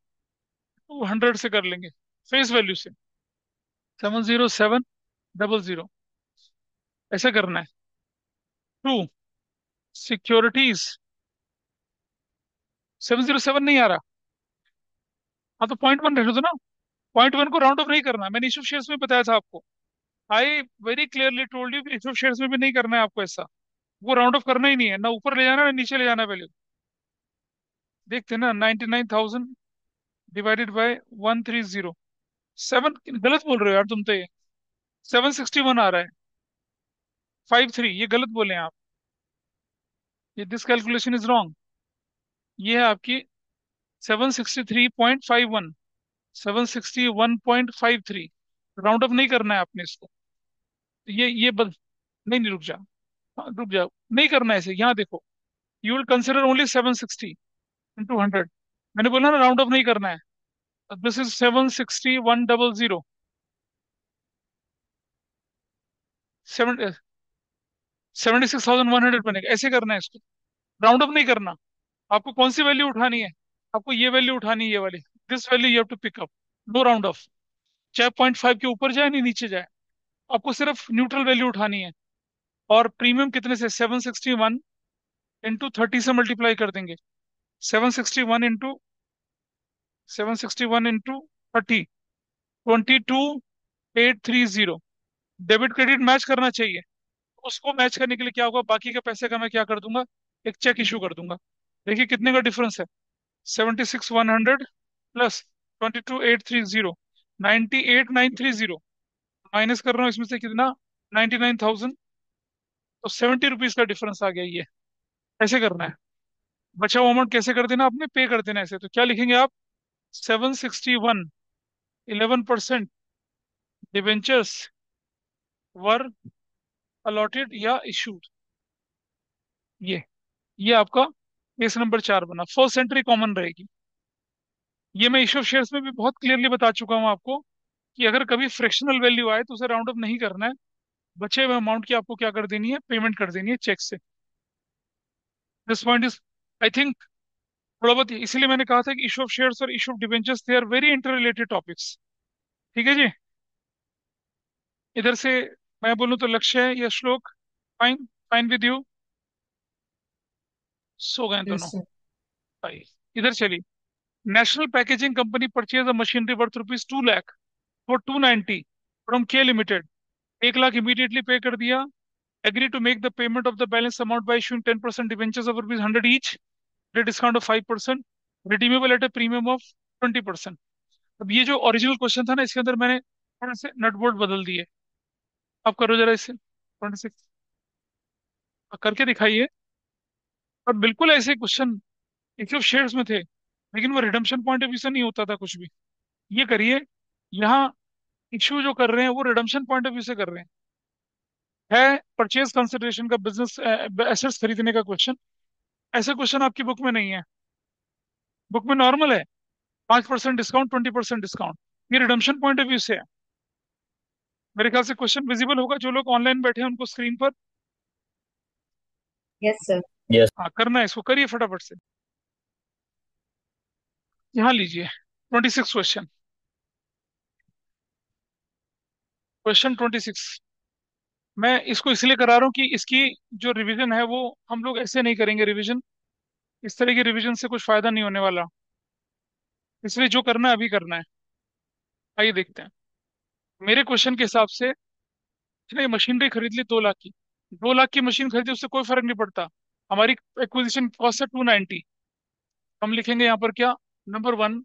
टू 100 से कर लेंगे, फेस वैल्यू से, 70700, ऐसे करना है। टू, सिक्योरिटीज, 707 नहीं आ रहा, हाँ तो .1 रख दो ना। .1 को राउंड ऑफ नहीं करना, मैंने इशू शेयर्स में बताया था आपको। I very clearly told you कि इशू शेयर्स में भी नहीं करना है आपको ऐसा, वो राउंड ऑफ करना ही नहीं है, ना ऊपर ले जाना ना नीचे ले जाना वैल्यू। देखते हैं ना, 99,000 डिवाइडेड बाय 130, 7, गलत बोल रहे हो यार तुम तो, ये 761 आ रहा है, 53, ये गलत बोले हैं आप, ये दिस कैलकुलेशन इज रॉन्ग। ये है आपकी 763.51, 761.53, राउंड ऑफ नहीं करना है आपने इसको। तो नहीं नहीं, रुक जा, हाँ, रुक जाओ, नहीं करना है ऐसे, यहाँ देखो, you will consider only 760 into 100, मैंने बोला ना राउंड ऑफ नहीं करना है। दिस इज 76100, 76,100 बनेगा, ऐसे करना है इसको, राउंड ऑफ नहीं करना। आपको कौन सी वैल्यू उठानी है, आपको ये वैल्यू उठानी है, ये वाली, this value you have to pick up, no round off, चाहे 0.5 के ऊपर जाए नहीं नीचे जाए, आपको सिर्फ न्यूट्रल वैल्यू उठानी है। और प्रीमियम कितने से, 761 इंटू 30 से मल्टीप्लाई कर देंगे, 761 इंटू 22,830, डेबिट क्रेडिट मैच करना चाहिए। उसको मैच करने के लिए क्या होगा, बाकी के पैसे का मैं क्या कर दूंगा, एक चेक इशू कर दूंगा। देखिए कितने का डिफरेंस है, 76,100 प्लस 22,830, 98,930, माइनस कर रहा हूँ इसमें से कितना, 99,000, तो 70 रुपीज का डिफरेंस आ गया ये। ऐसे करना है, बचा हुआ अमाउंट कैसे कर देना आपने, पे कर देना ऐसे। तो क्या लिखेंगे आप, 761, 11% डिवेंचर्स वर अलॉटेड या इशूड, ये ये आपका केस नंबर 4 बना, फर्स्ट एंट्री कॉमन रहेगी। ये मैं इशू ऑफ शेयर्स में भी बहुत क्लियरली बता चुका हूँ आपको, कि अगर कभी फ्रैक्शनल वैल्यू आए तो उसे राउंड अप नहीं करना है, बचे हुए अमाउंट की आपको क्या कर देनी है, पेमेंट कर देनी है चेक से। This point is, I think, थोड़ा बहुत, इसीलिए मैंने कहा था कि इशू ऑफ शेयर्स और issue of debentures they are very interrelated topics. ठीक है जी। इधर से मैं बोलूँ तो लक्ष्य है या श्लोक, फाइन, फाइन विद यू, सो गए यस दोनों सर। भाई। इधर चलिए, national packaging company purchase a machinery worth ₹2 lakh for 290 from के लिमिटेड, 1 लाख इमीडिएटली पे कर दिया, agree to make the payment of the balance amount by issuing 10% debentures of ₹100 each, at a discount of 5%, redeemable at a premium of 20%। अब ये जो original question था ना, इसके अंदर मैंने थोड़े से नटबोल्ट बदल दिए। आप करो जरा इसे, 26 करके दिखाइए। और बिल्कुल ऐसे क्वेश्चन एक शेयर्स में थे, लेकिन वो रिडम्पशन पॉइंट ऑफ व्यू से नहीं होता था कुछ भी। ये करिए, यहाँ इश्यू जो कर रहे हैं वो रिडम्पशन पॉइंट ऑफ व्यू से कर रहे हैं, है परचेज कंसिडरेशन का, बिजनेस एसेट्स खरीदने का क्वेश्चन। ऐसे क्वेश्चन आपकी बुक में नहीं है, बुक में नॉर्मल है, 5% डिस्काउंट, 20% डिस्काउंट, ये रिडम्पशन पॉइंट ऑफ व्यू से है। मेरे ख्याल से क्वेश्चन विजिबल होगा, जो लोग ऑनलाइन बैठे हैं उनको स्क्रीन पर। Yes sir. यस। हाँ करना है, इसको करिए फटाफट से। यहाँ लीजिए 26 क्वेश्चन। क्वेश्चन 26। मैं इसको इसलिए करा रहा हूँ कि इसकी जो रिवीजन है वो हम लोग ऐसे नहीं करेंगे रिवीजन। इस तरह की रिवीजन से कुछ फायदा नहीं होने वाला। इसलिए जो करना है अभी करना है। आइए देखते हैं। मेरे क्वेश्चन के हिसाब से इसने मशीनरी खरीद ली 2 लाख की। 2 लाख की मशीन खरीदी, उससे कोई फर्क नहीं पड़ता। हमारी एक्विजिशन कॉस्ट है 290। हम लिखेंगे यहाँ पर क्या? Number 1,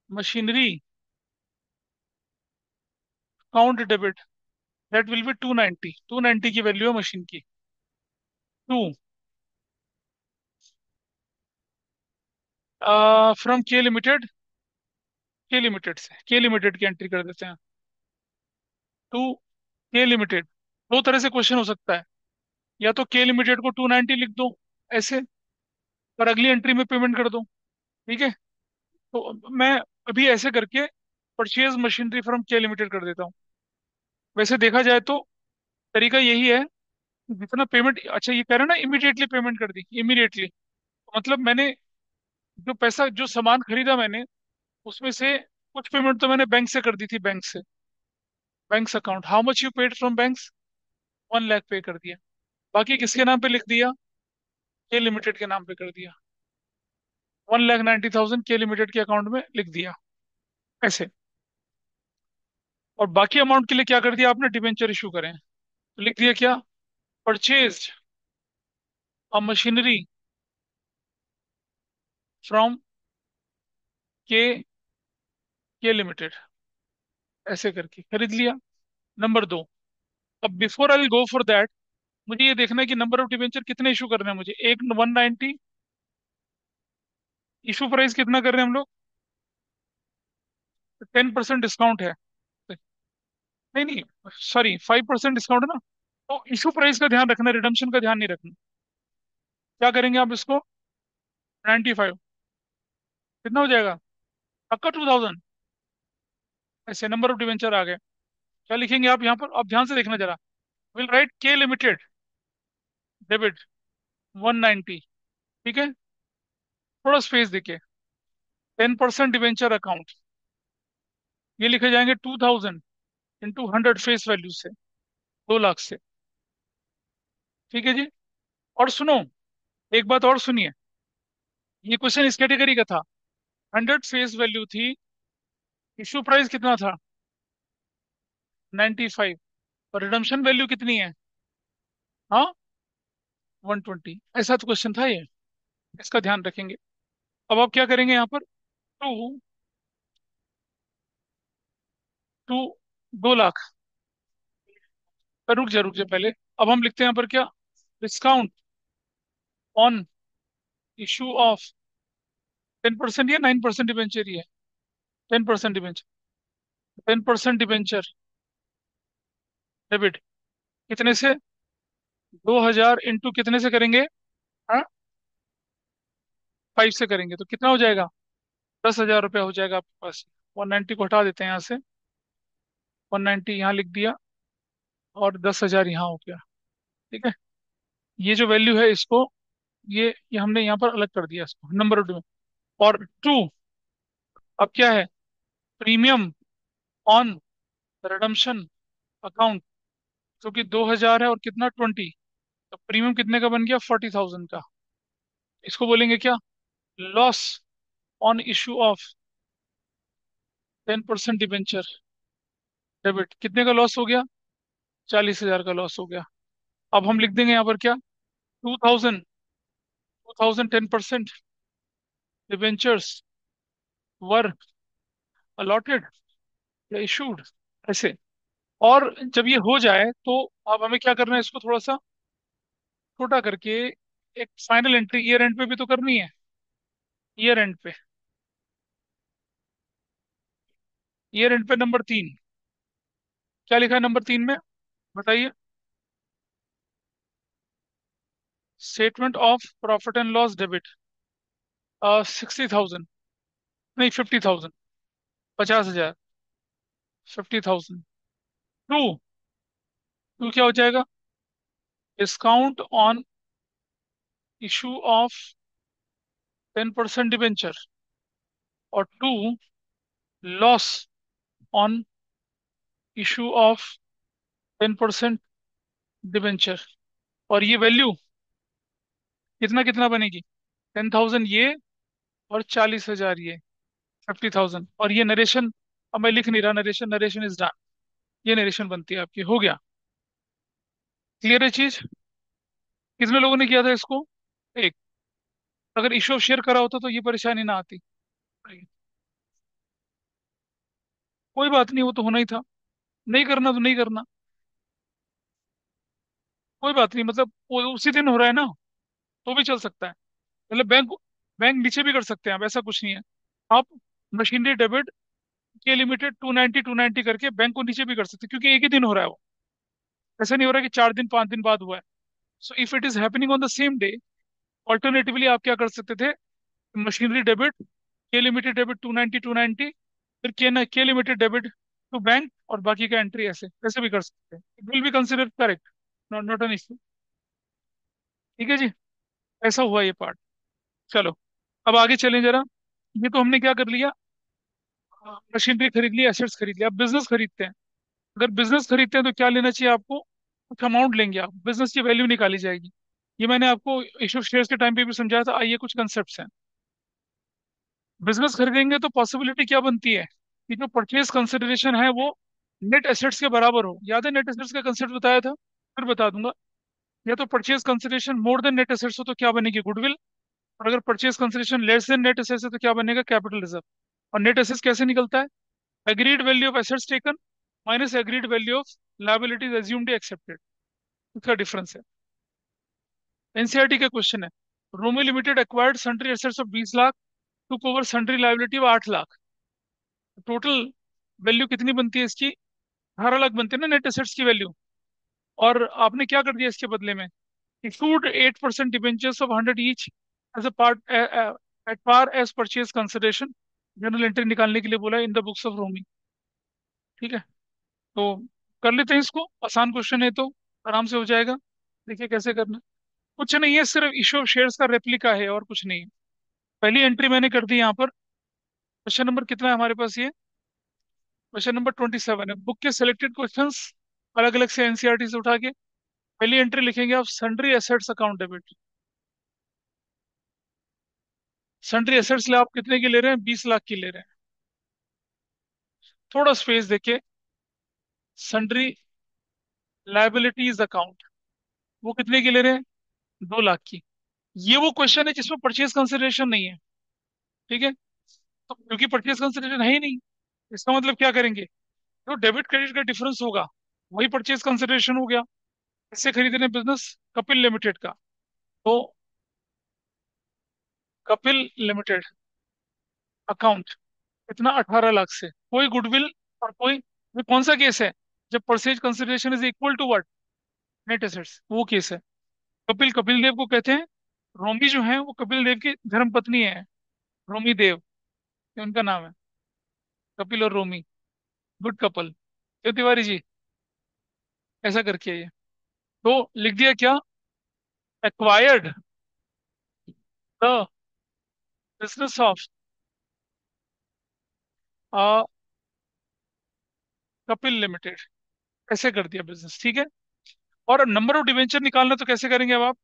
machinery count debit, that will B 290। 290 की वैल्यू है मशीन की। 2 फ्रॉम के लिमिटेड। के लिमिटेड से के लिमिटेड की एंट्री कर देते हैं। 2 के लिमिटेड। दो तरह से क्वेश्चन हो सकता है। या तो के लिमिटेड को 290 लिख दो ऐसे, और अगली एंट्री में पेमेंट कर दो। ठीक है। तो मैं अभी ऐसे करके परचेज मशीनरी फ्रॉम के लिमिटेड कर देता हूँ। वैसे देखा जाए तो तरीका यही है कि जितना पेमेंट, अच्छा ये कह रहे हैं ना इमीडिएटली पेमेंट कर दी, इमीडिएटली मतलब मैंने जो पैसा, जो सामान खरीदा मैंने, उसमें से कुछ पेमेंट तो मैंने बैंक से कर दी थी, बैंक से। Banks account, how much you paid from banks, 1 lakh पे कर दिया। बाकी किसके नाम पे लिख दिया? के लिमिटेड के नाम पे कर दिया। 1,90,000 के लिमिटेड के अकाउंट में लिख दिया ऐसे। और बाकी अमाउंट के लिए क्या कर दिया आपने? डिबेंचर इशू करें तो लिख दिया क्या? परचेज अ मशीनरी फ्रॉम के लिमिटेड, ऐसे करके खरीद लिया। नंबर 2, अब before I will go for that, मुझे ये देखना है कि नंबर ऑफ डिबेंचर कितने इशू करने हैं मुझे। एक 190, इशू प्राइस कितना कर रहे हैं हम लोग? 10% डिस्काउंट है। नहीं नहीं, सॉरी 5% डिस्काउंट है ना। तो इशू प्राइस का ध्यान रखना, रिडम्पशन का ध्यान नहीं रखना। क्या करेंगे आप इसको? 95, कितना हो जाएगा आपका? 2000। ऐसे नंबर ऑफ डिवेंचर आ गए। क्या लिखेंगे आप यहाँ पर? आप ध्यान से देखना जरा। विल राइट के लिमिटेड डेबिट 190। ठीक है। थोड़ा स्पेस देखिए। 10% डिवेंचर अकाउंट, ये लिखे जाएंगे 2000 इंटू 100 फेस वैल्यू से, 2 लाख से। ठीक है जी। और सुनो, एक बात और सुनिए। ये क्वेश्चन इस कैटेगरी का था। 100 फेस वैल्यू थी, इशू प्राइस कितना था? 95। और रिडम्पशन वैल्यू कितनी है? हाँ, 120। ऐसा तो क्वेश्चन था ये। इसका ध्यान रखेंगे। अब आप क्या करेंगे यहाँ पर? To to 2 lakh. रुक जा पहले। अब हम लिखते हैं यहाँ पर क्या? डिस्काउंट ऑन इशू ऑफ 10% या 9% डिबेंचर ही है? 10% डिबेंचर। 10% डिबेंचर डेबिट कितने से? 2000 इंटू कितने से करेंगे? हाँ, 5 से करेंगे तो कितना हो जाएगा? 10,000 रुपया हो जाएगा आपके पास। 190 को हटा देते हैं यहाँ से। 190 यहाँ लिख दिया, और 10,000 यहाँ हो गया। ठीक है। ये जो वैल्यू है इसको, ये हमने यहाँ पर अलग कर दिया इसको, नंबर ऑफ। और 2, अब क्या है? प्रीमियम ऑन रिडम्पशन अकाउंट, जो कि 2000 है और कितना 20, तो प्रीमियम कितने का बन गया? 40,000 का। इसको बोलेंगे क्या? Loss on issue of 10% debenture debit, कितने का लॉस हो गया? 40,000 का लॉस हो गया। अब हम लिख देंगे यहाँ पर क्या? 2000, 2000 10% डिबेंचर्स वर अलॉटेड या इशूड, ऐसे। और जब ये हो जाए तो अब हमें क्या करना है? इसको थोड़ा सा छोटा करके एक फाइनल एंट्री ईयर एंड पे भी तो करनी है। ईयर एंड पे, ईयर एंड पे नंबर 3, क्या लिखा है नंबर 3 में? बताइए। Statement of profit and loss debit, 60,000, नहीं 50,000, 50,000। 50,000 टू, टू क्या हो जाएगा? Discount on issue of 10% debenture, और to, loss on issue of 10% debenture. और ये वैल्यू कितना कितना बनेगी? 10,000 ये, और 40,000 ये, 50,000। और ये नरेशन, अब मैं लिख नहीं रहा नरेशन, नरेशन इज डन। ये नरेशन बनती है आपकी, हो गया। क्लियर है चीज? कितने लोगों ने किया था इसको? एक। अगर इशू ऑफ शेयर करा होता तो ये परेशानी ना आती। कोई बात नहीं, वो तो होना ही था। नहीं करना तो नहीं करना, कोई बात नहीं। मतलब वो उसी दिन हो रहा है ना, तो भी चल सकता है। मतलब बैंक बैंक नीचे भी कर सकते हैं आप, ऐसा कुछ नहीं है। आप मशीनरी डेबिट के लिमिटेड 290 करके बैंक को नीचे भी कर सकते हैं, क्योंकि एक ही दिन हो रहा है वो। ऐसा नहीं हो रहा कि 4 दिन 5 दिन बाद हुआ है। So if it is happening on the same day, alternatively आप क्या कर सकते थे? मशीनरी डेबिट, के लिमिटेड डेबिट 290, फिर के लिमिटेड डेबिट टू बैंक, और बाकी का एंट्री ऐसे ऐसे भी कर सकते हैं। It will be consider correct, not not an issue. ठीक है जी, ऐसा हुआ ये पार्ट। चलो, अब आगे चलें जरा। ये तो हमने क्या कर लिया? मशीनरी खरीद ली, एसेट्स खरीद लिया। अब बिजनेस खरीदते हैं। अगर बिजनेस खरीदते हैं तो क्या लेना चाहिए आपको? कुछ अमाउंट लेंगे आप, बिजनेस की वैल्यू निकाली जाएगी। ये मैंने आपको इशू शेयर्स के टाइम पे भी समझाया था। आइए कुछ कंसेप्ट हैं। बिजनेस खरीदेंगे तो पॉसिबिलिटी क्या बनती है कि जो परचेज कंसिडरेशन है वो नेट एसेट्स के बराबर हो। याद है नेट एसेट्स का कंसेप्ट बताया था? फिर बता दूंगा। या तो purchase consideration more than net assets हो तो क्या बनेगी? गुडविल। और अगर purchase consideration less than net assets है तो क्या बनेगा? Capital reserve. और नेट एसेट्स कैसे निकलता है? Agreed value of assets taken minus agreed value of liabilities assumed accepted. इसका डिफरेंस है। एनसीईआरटी का क्वेश्चन है, Romi limited acquired sundry assets of 20 lakh to cover sundry liability of 8 lakh. Total value कितनी बनती है इसकी? 18 लाख बनती है ना नेट एसेट्स की वैल्यू। और आपने क्या कर दिया इसके बदले में? Issued 8% debentures of 100 each as a part at par as purchase consideration. Journal entry निकालने के लिए बोला in the books of Romi. ठीक है, तो कर लेते हैं इसको। आसान क्वेश्चन है तो आराम से हो जाएगा। देखिए कैसे करना। कुछ नहीं है, सिर्फ इशू ऑफ शेयर्स का रेप्लिका है और कुछ नहीं है। पहली एंट्री मैंने कर दी यहाँ पर। क्वेश्चन नंबर कितना है हमारे पास? ये क्वेश्चन नंबर 27 है। बुक के सिलेक्टेड क्वेश्चंस अलग अलग से एनसीईआरटी से उठा के। पहली एंट्री लिखेंगे आप, sundry assets account debit. Sundry assets ले आप कितने की ले रहे हैं? 20 लाख की ले रहे हैं। थोड़ा स्पेस देके, सन्ड्री लाइबिलिटीज अकाउंट, वो कितने की ले रहे हैं? 2 लाख की। ये वो क्वेश्चन है जिसमें परचेज कंसिडरेशन नहीं है। ठीक है, तो क्योंकि परचेज कंसिडरेशन है ही नहीं, इसका मतलब क्या करेंगे? जो डेबिट क्रेडिट का डिफरेंस होगा वही परचेज कंसिडरेशन हो गया। इससे खरीद रहे हैं बिजनेस कपिल लिमिटेड का। तो कपिल लिमिटेड अकाउंट इतना 18 लाख से, कोई गुडविल और कोई, ये कौन सा केस है? जब purchase consideration is equal to what? Net assets, वो केस है। कपिल, कपिल देव को कहते हैं। रोमी जो है वो कपिल देव की धर्म पत्नी है। रोमी देव, ये उनका नाम है। कपिल और रोमी, गुड कपल। क्यों तिवारी जी? ऐसा करके ये तो लिख दिया क्या? Acquired the business of Kapil limited. ऐसे कर दिया बिजनेस, ठीक है। और नंबर ऑफ डिवेंचर निकालना तो कैसे करेंगे अब आप?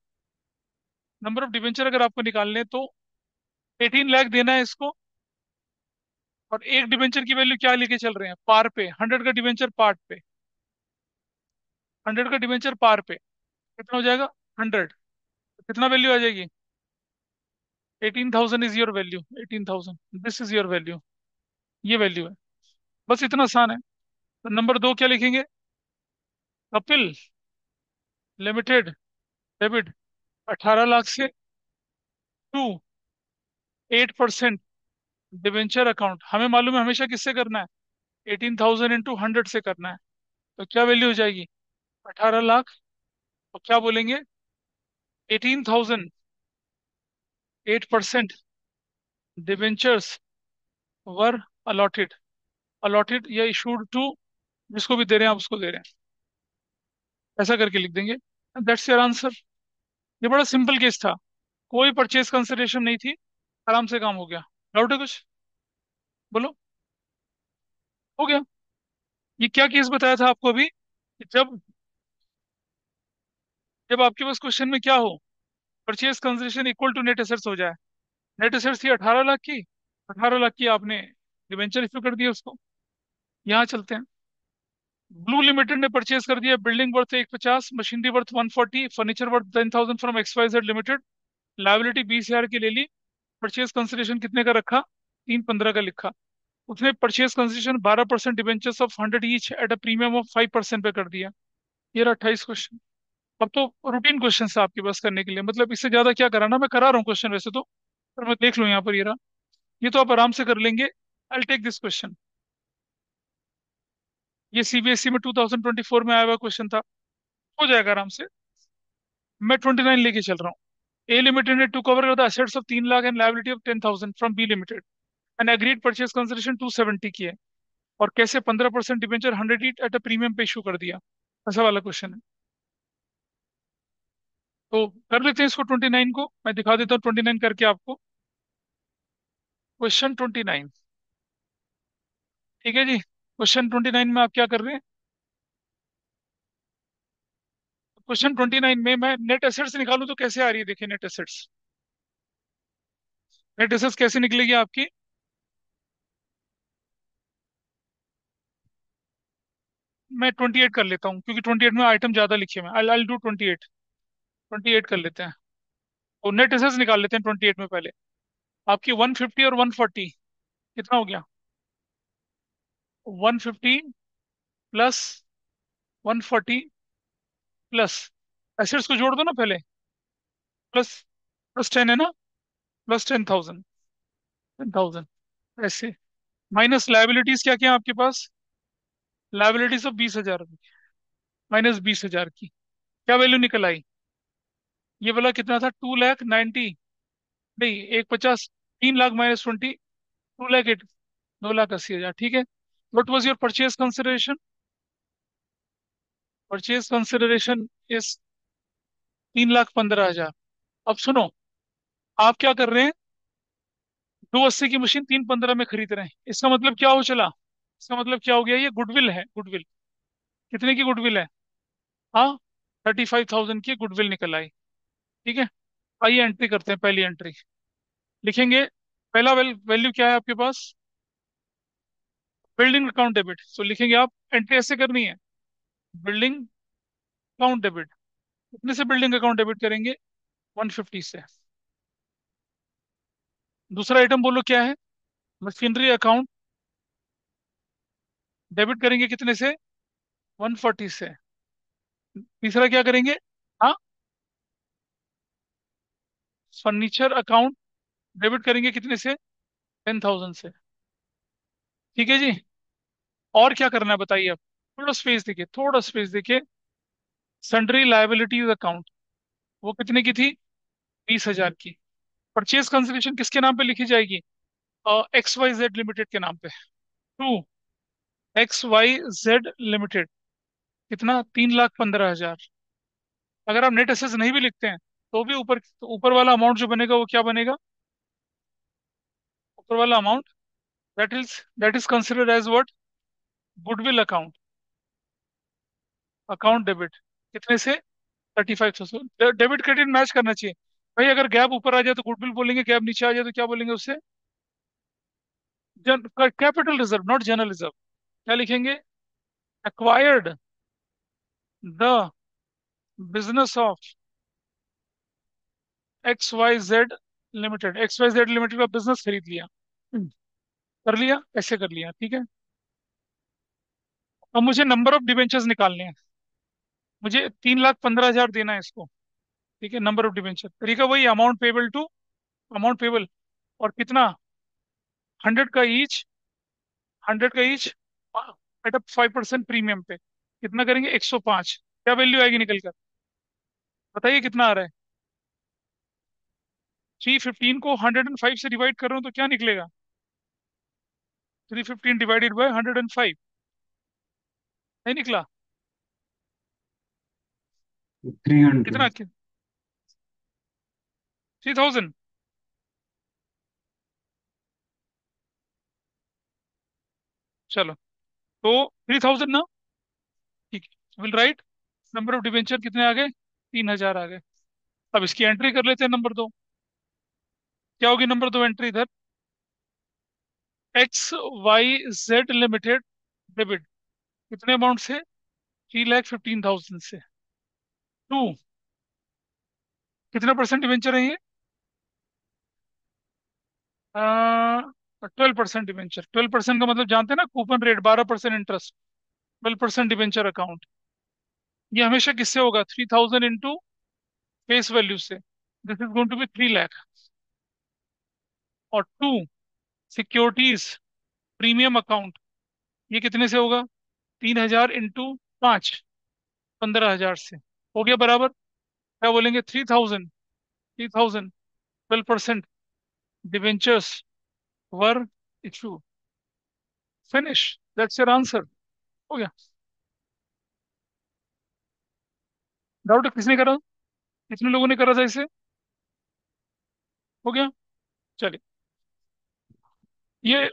नंबर ऑफ डिवेंचर अगर आपको निकालने हैं, तो 18 लाख देना है इसको। और एक डिवेंचर की वैल्यू क्या लेके चल रहे हैं? पार पे। 100 का डिवेंचर पार्ट पे, 100 का डिवेंचर पार पे कितना हो जाएगा? 100। कितना वैल्यू आ जाएगी? 18,000 is your value. 18,000, this is your value. ये वैल्यू है। बस इतना आसान है। तो नंबर 2 क्या लिखेंगे? कपिल लिमिटेड डेबिट 18 लाख से टू 8% डिवेंचर अकाउंट। हमें मालूम है हमेशा किससे करना है? 18,000 इंटू 100 से करना है। तो क्या वैल्यू हो जाएगी? 18 लाख। और क्या बोलेंगे? 18,000, 8% डिवेंचर्स वर अलॉटेड। अलॉटेड या इशूड टू, जिसको भी दे रहे हैं आप उसको दे रहे हैं। ऐसा करके लिख देंगे। That's your answer. ये बड़ा सिंपल केस था। कोई परचेज कंसिडरेशन नहीं थी, आराम से काम हो गया। डाउट है कुछ? बोलो। हो गया। ये क्या केस बताया था आपको अभी, कि जब जब आपके पास क्वेश्चन में क्या हो, purchase consideration equal to net assets हो जाए। नेट एसेट्स थी 18 लाख की, 18 लाख की आपने डिवेंचर इशू कर दिया उसको। यहाँ चलते हैं। ब्लू लिमिटेड ने परचेज कर दिया building worth 150, machinery worth 140, furniture worth 10,000 from XYZ limited. Liability 20,000 की ले ली। परचेज कंसिडरेशन कितने का रखा? 315 का लिखा। उसने purchase consideration 12% debentures of 100 each eight a premium of 5% पे कर दिया। ये रहा 28 क्वेश्चन। अब तो रूटीन क्वेश्चन है आपके पास करने के लिए, मतलब इससे ज्यादा क्या कराना, मैं करा रहा हूँ क्वेश्चन वैसे तो, पर मैं देख लूँ यहाँ पर, ये रहा। ये तो आप आराम से कर लेंगे। I take this question. ये CBSE में 2024 में आया हुआ क्वेश्चन था, हो जाएगा आराम से। मैं 29 लेके चल रहा हूँ। ए लिमिटेड ने to cover the assets of 3 lakh and liability of 10,000 from B limited and agreed purchase consideration 270 की है। और कैसे 15% डिबेंचर 100 एट अ प्रीमियम पे इशू कर दिया, ऐसा वाला क्वेश्चन है। तो कर लेते हैं इसको 29 को, मैं दिखा देता हूँ 29 करके आपको। क्वेश्चन 29। ठीक है जी, क्वेश्चन 29 में आप क्या कर रहे हैं? क्वेश्चन 29 में मैं नेट एसेट्स निकालूं तो कैसे आ रही है, देखिए नेट एसेट्स। नेट एसेट्स कैसे निकलेगी आपकी? मैं 28 कर लेता हूँ, क्योंकि 28 में आइटम ज्यादा लिखे हुए हैं। I do 28। 28 कर लेते हैं। तो नेट एसेट्स निकाल लेते हैं 28 में पहले। आपकी 150 और 140 कितना हो गया? 150 प्लस 140 प्लस, एसेट्स को जोड़ दो ना पहले। प्लस, प्लस 10 है ना, प्लस 10,000। 10,000 ऐसे, माइनस लाइबिलिटीज क्या क्या है आपके पास? लाइबिलिटीज ऑफ 20,000, माइनस 20,000 की क्या वैल्यू निकल आई? ये वाला कितना था? 2,90,000, नहीं 150, 3 लाख माइनस 20, 2,08,000, 2,80,000, ठीक है। What was your purchase consideration? Purchase consideration is 3,15,000। अब सुनो, आप क्या कर रहे हैं? 280 की मशीन 315 में खरीद रहे हैं, इसका मतलब क्या हो चला? इसका मतलब क्या हो गया? ये गुडविल है, गुडविल। कितने की गुडविल है? हाँ, 35,000 की गुडविल निकल आई। ठीक है। आइए एंट्री करते हैं, पहली एंट्री लिखेंगे। पहला वैल्यू क्या है आपके पास? बिल्डिंग अकाउंट डेबिट, तो लिखेंगे आप, एंट्री ऐसे करनी है। बिल्डिंग अकाउंट डेबिट, कितने से बिल्डिंग अकाउंट डेबिट करेंगे? 150 से। दूसरा आइटम बोलो क्या है? मशीनरी अकाउंट डेबिट करेंगे कितने से? 140 से। तीसरा क्या करेंगे? हाँ, फर्नीचर अकाउंट डेबिट करेंगे कितने से? 10,000 से। ठीक है जी। और क्या करना है बताइए आप? थोड़ा स्पेस देखिए, थोड़ा स्पेस देखिए। सन्ड्री लायबिलिटीज अकाउंट, वो कितने की थी? 20,000 की। परचेज कंसिडरेशन किसके नाम पे लिखी जाएगी? XYZ लिमिटेड के नाम पे। टू XYZ लिमिटेड, कितना? 3,15,000। अगर आप नेट एसेस नहीं भी लिखते हैं तो भी ऊपर, तो ऊपर वाला अमाउंट जो बनेगा वो क्या बनेगा? ऊपर वाला amount, that is considered as what? Goodwill account, account debit. कितने से? 35,000। डेबिट क्रेडिट मैच करना चाहिए। भाई अगर गैप ऊपर आ जाए तो गुडविल बोलेंगे, गैप नीचे आ जाए तो क्या बोलेंगे उससे? Capital reserve, not general reserve. क्या लिखेंगे? Acquired the business of XYZ limited, XYZ limited का बिजनेस खरीद लिया। कर लिया, ऐसे कर लिया, ठीक है। अब मुझे नंबर ऑफ डिबेंचर्स निकालने हैं। मुझे 3,15,000 देना है इसको। ठीक है, नंबर ऑफ डिबेंचर, तरीका वही, amount payable to, amount payable, और कितना? 100 का ईच, 100 का ईच एट अ 5% प्रीमियम पे। कितना करेंगे? 105। क्या वैल्यू आएगी निकल कर? बताइए कितना आ रहा है? 315 को 105 से डिवाइड कर रहा हूँ तो क्या निकलेगा? 315 डिवाइडेड बाय 105, नहीं निकला? 300। कितना? 3000। चलो, तो 3000 ना। ठीक है, will write number of debenture कितने आ गए, 3000 आ गए। अब इसकी एंट्री कर लेते हैं नंबर दो। क्या होगी नंबर दो एंट्री इधर? XYZ लिमिटेड डेबिट, कितने अमाउंट से? 3,15,000 से। टू, कितना परसेंट डिवेंचर है ये? 12% डिवेंचर। 12% का मतलब जानते हैं ना, coupon rate 12% interest. 12% debenture account. ये हमेशा किससे होगा? 3,000 इंटू फेस वैल्यू से। This is going to be 3 lakh. और टू, सिक्योरिटीज प्रीमियम अकाउंट, ये कितने से होगा? 3,000 इंटू 5, 15,000 से। हो गया बराबर? क्या बोलेंगे? 3,000, 3,000, 12% debentures were issue. Finish, that's your answer. हो गया। डाउट किसने करा? कितने लोगों ने करा था इसे? हो गया। चलिए, ये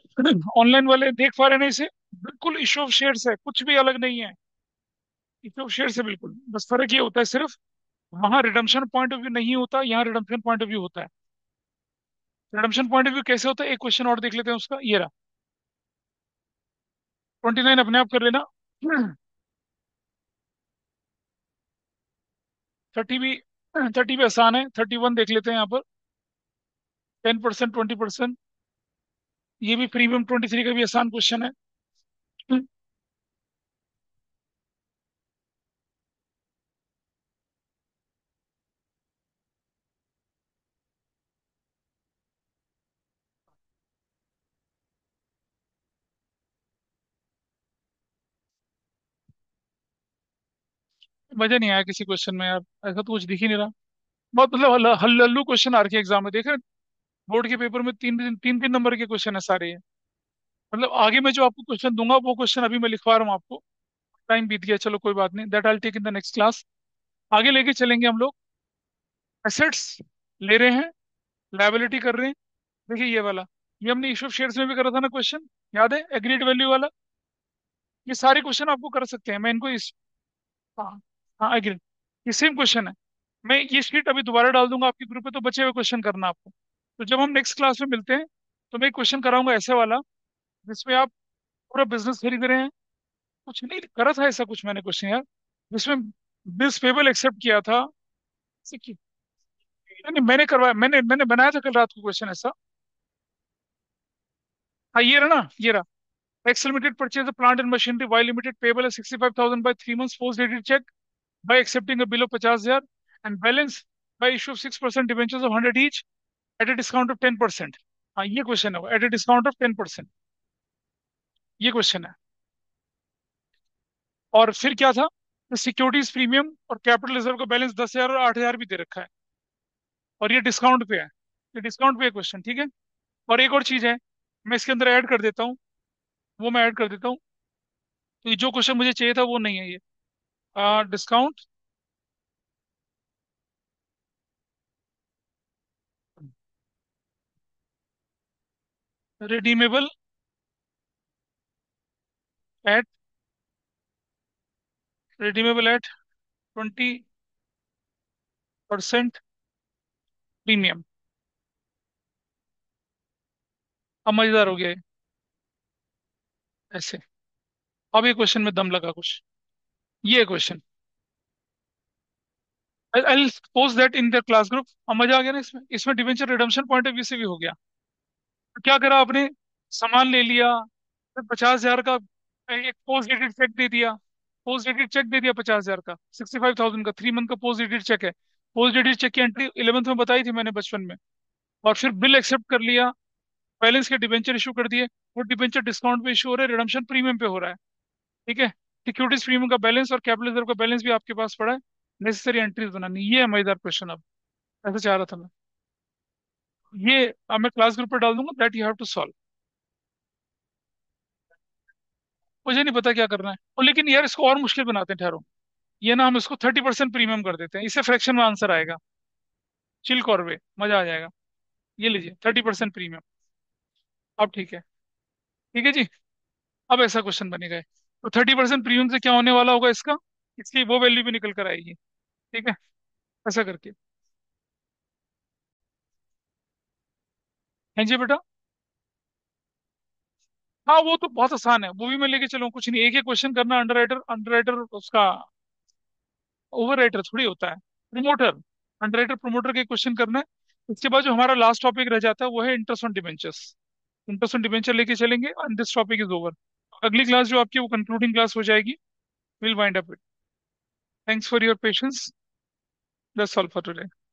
ऑनलाइन वाले देख पा रहे हैं ना इसे? बिल्कुल इशू ऑफ शेयर्स है, कुछ भी अलग नहीं है। इशू ऑफ शेयर्स है बिल्कुल, बस फर्क ये होता है सिर्फ, वहां रिडम्पशन पॉइंट ऑफ व्यू नहीं होता, यहाँ रिडम्पशन पॉइंट ऑफ व्यू होता है। रिडम्पशन पॉइंट ऑफ व्यू कैसे होता है, एक क्वेश्चन और देख लेते हैं उसका, ये रहा। 29 अपने आप कर लेना। 30 भी, 30 भी आसान है। 31 देख लेते हैं यहाँ पर। 10%, 20%। ये भी प्रीमियम 23 का भी आसान क्वेश्चन है। मजा नहीं आया किसी क्वेश्चन में यार, ऐसा तो कुछ दिख ही नहीं रहा। बहुत मतलब हल्लू क्वेश्चन आ रखे एग्जाम में, देख रहे हैं? बोर्ड के पेपर में तीन तीन तीन तीन नंबर के क्वेश्चन है सारे ये। मतलब आगे मैं जो आपको क्वेश्चन दूंगा वो क्वेश्चन अभी मैं लिखवा रहा हूँ आपको। टाइम बीत गया, चलो कोई बात नहीं, that I take in the next class. आगे लेके चलेंगे हम लोग। एसेट्स ले रहे हैं, लायबिलिटी कर रहे हैं। देखिए ये वाला, ये हमने इशू ऑफ शेयर्स में भी करा था ना क्वेश्चन, याद है? एग्रीड वैल्यू वाला। ये सारे क्वेश्चन आपको कर सकते हैं, मैं इनको इस, हाँ, हाँ एग्रीड, ये सेम क्वेश्चन है। मैं ये शीट अभी दोबारा डाल दूंगा आपके ग्रुप पे, तो बचे हुए क्वेश्चन करना आपको। तो जब हम नेक्स्ट क्लास में मिलते हैं, तो मैं एक क्वेश्चन कराऊंगा ऐसे वाला, जिसमें आप पूरा बिजनेस खरीद रहे हैं। कुछ नहीं करा था ऐसा कुछ मैंने क्वेश्चन यार, जिसमें बिल्स पेबल एक्सेप्ट किया था। नहीं नहीं, मैंने करवाया, मैंने मैंने बनाया था कल रात को क्वेश्चन ऐसा। हाँ ये रहा ना, ये रहा। X limited purchase plant and machinery, Y limited payable है 65,000 by 3 months post dated cheque, by accepting a bill of 50,000, and balance by issue of 6% debentures of 100 each at a discount of 10%। हाँ ये question है, eight a discount of 10%। ये question है। और फिर क्या था? सिक्योरिटीज प्रीमियम और कैपिटल रिजर्व का बैलेंस 10,000 और 8,000 भी दे रखा है, और ये डिस्काउंट पे है। ये डिस्काउंट पे है क्वेश्चन, ठीक है? और एक और चीज है, मैं इसके अंदर ऐड कर देता हूँ, वो मैं ऐड कर देता हूँ। तो ये जो क्वेश्चन मुझे चाहिए था वो नहीं है ये। Discount redeemable eight, redeemable eight 20% premium. अब मजेदार हो गया ये, ऐसे। अब ये क्वेश्चन में दम लगा कुछ। ये question I post that in the class group. अब मजा आ गया ना इसमें? इसमें debenture redemption point of view से भी हो गया। तो क्या करा आपने? सामान ले लिया, फिर 50,000 का एक पोस्ट डेटेड चेक दे दिया। पोस्ट डेटेड चेक दे दिया 50,000 का, 65,000 का, 3 मंथ का पोस्ट डेटेड चेक है। पोस्ट डेटेड चेक की एंट्री 11th में बताई थी मैंने बचपन में। और फिर बिल एक्सेप्ट कर लिया, बैलेंस के डिबेंचर इशू कर दिए। वो डिबेंचर डिस्काउंट पे इशू हो रहा है, रिडम्पशन प्रीमियम पे हो रहा है। ठीक है? सिक्योरिटीज प्रीमियम का बैलेंस और कैपिटल रिजर्व का बैलेंस भी आपके पास पड़ा है। नेसेसरी एंट्रीज बनानी, ये है मजेदार क्वेश्चन। अब ऐसे चाह रहा था मैं, ये अब मैं क्लास ग्रुप पर डाल दूंगा, that you have to solve. मुझे नहीं पता क्या करना है, और लेकिन यार इसको और मुश्किल बनाते हैं, ठहरो। ये ना, हम इसको 30% प्रीमियम कर देते हैं, इससे फ्रैक्शन में आंसर आएगा। चिल कॉर्वे, मजा आ जाएगा। ये लीजिए 30% प्रीमियम। अब ठीक है। ठीक है जी। अब ऐसा क्वेश्चन बनेगा, तो 30% प्रीमियम से क्या होने वाला होगा इसका, इसकी वो वैल्यू भी निकल कर आएगी। ठीक है, ऐसा करके। हाँ जी बेटा। हाँ वो तो बहुत आसान है, वो भी मैं लेके चलूँ, कुछ नहीं, एक ही क्वेश्चन करना, अंडर राइटर, अंडर राइटर उसका ओवर राइटर थोड़ी होता है, प्रमोटर। अंडर राइटर प्रमोटर के क्वेश्चन करना है। इसके बाद जो हमारा लास्ट टॉपिक रह जाता है वो है interest on debentures. Interest on debenture लेके चलेंगे and this topic is over. अगली क्लास जो आपकी वो कंक्लूडिंग क्लास हो जाएगी। Will wind up it. Thanks for your patience. That's all for today.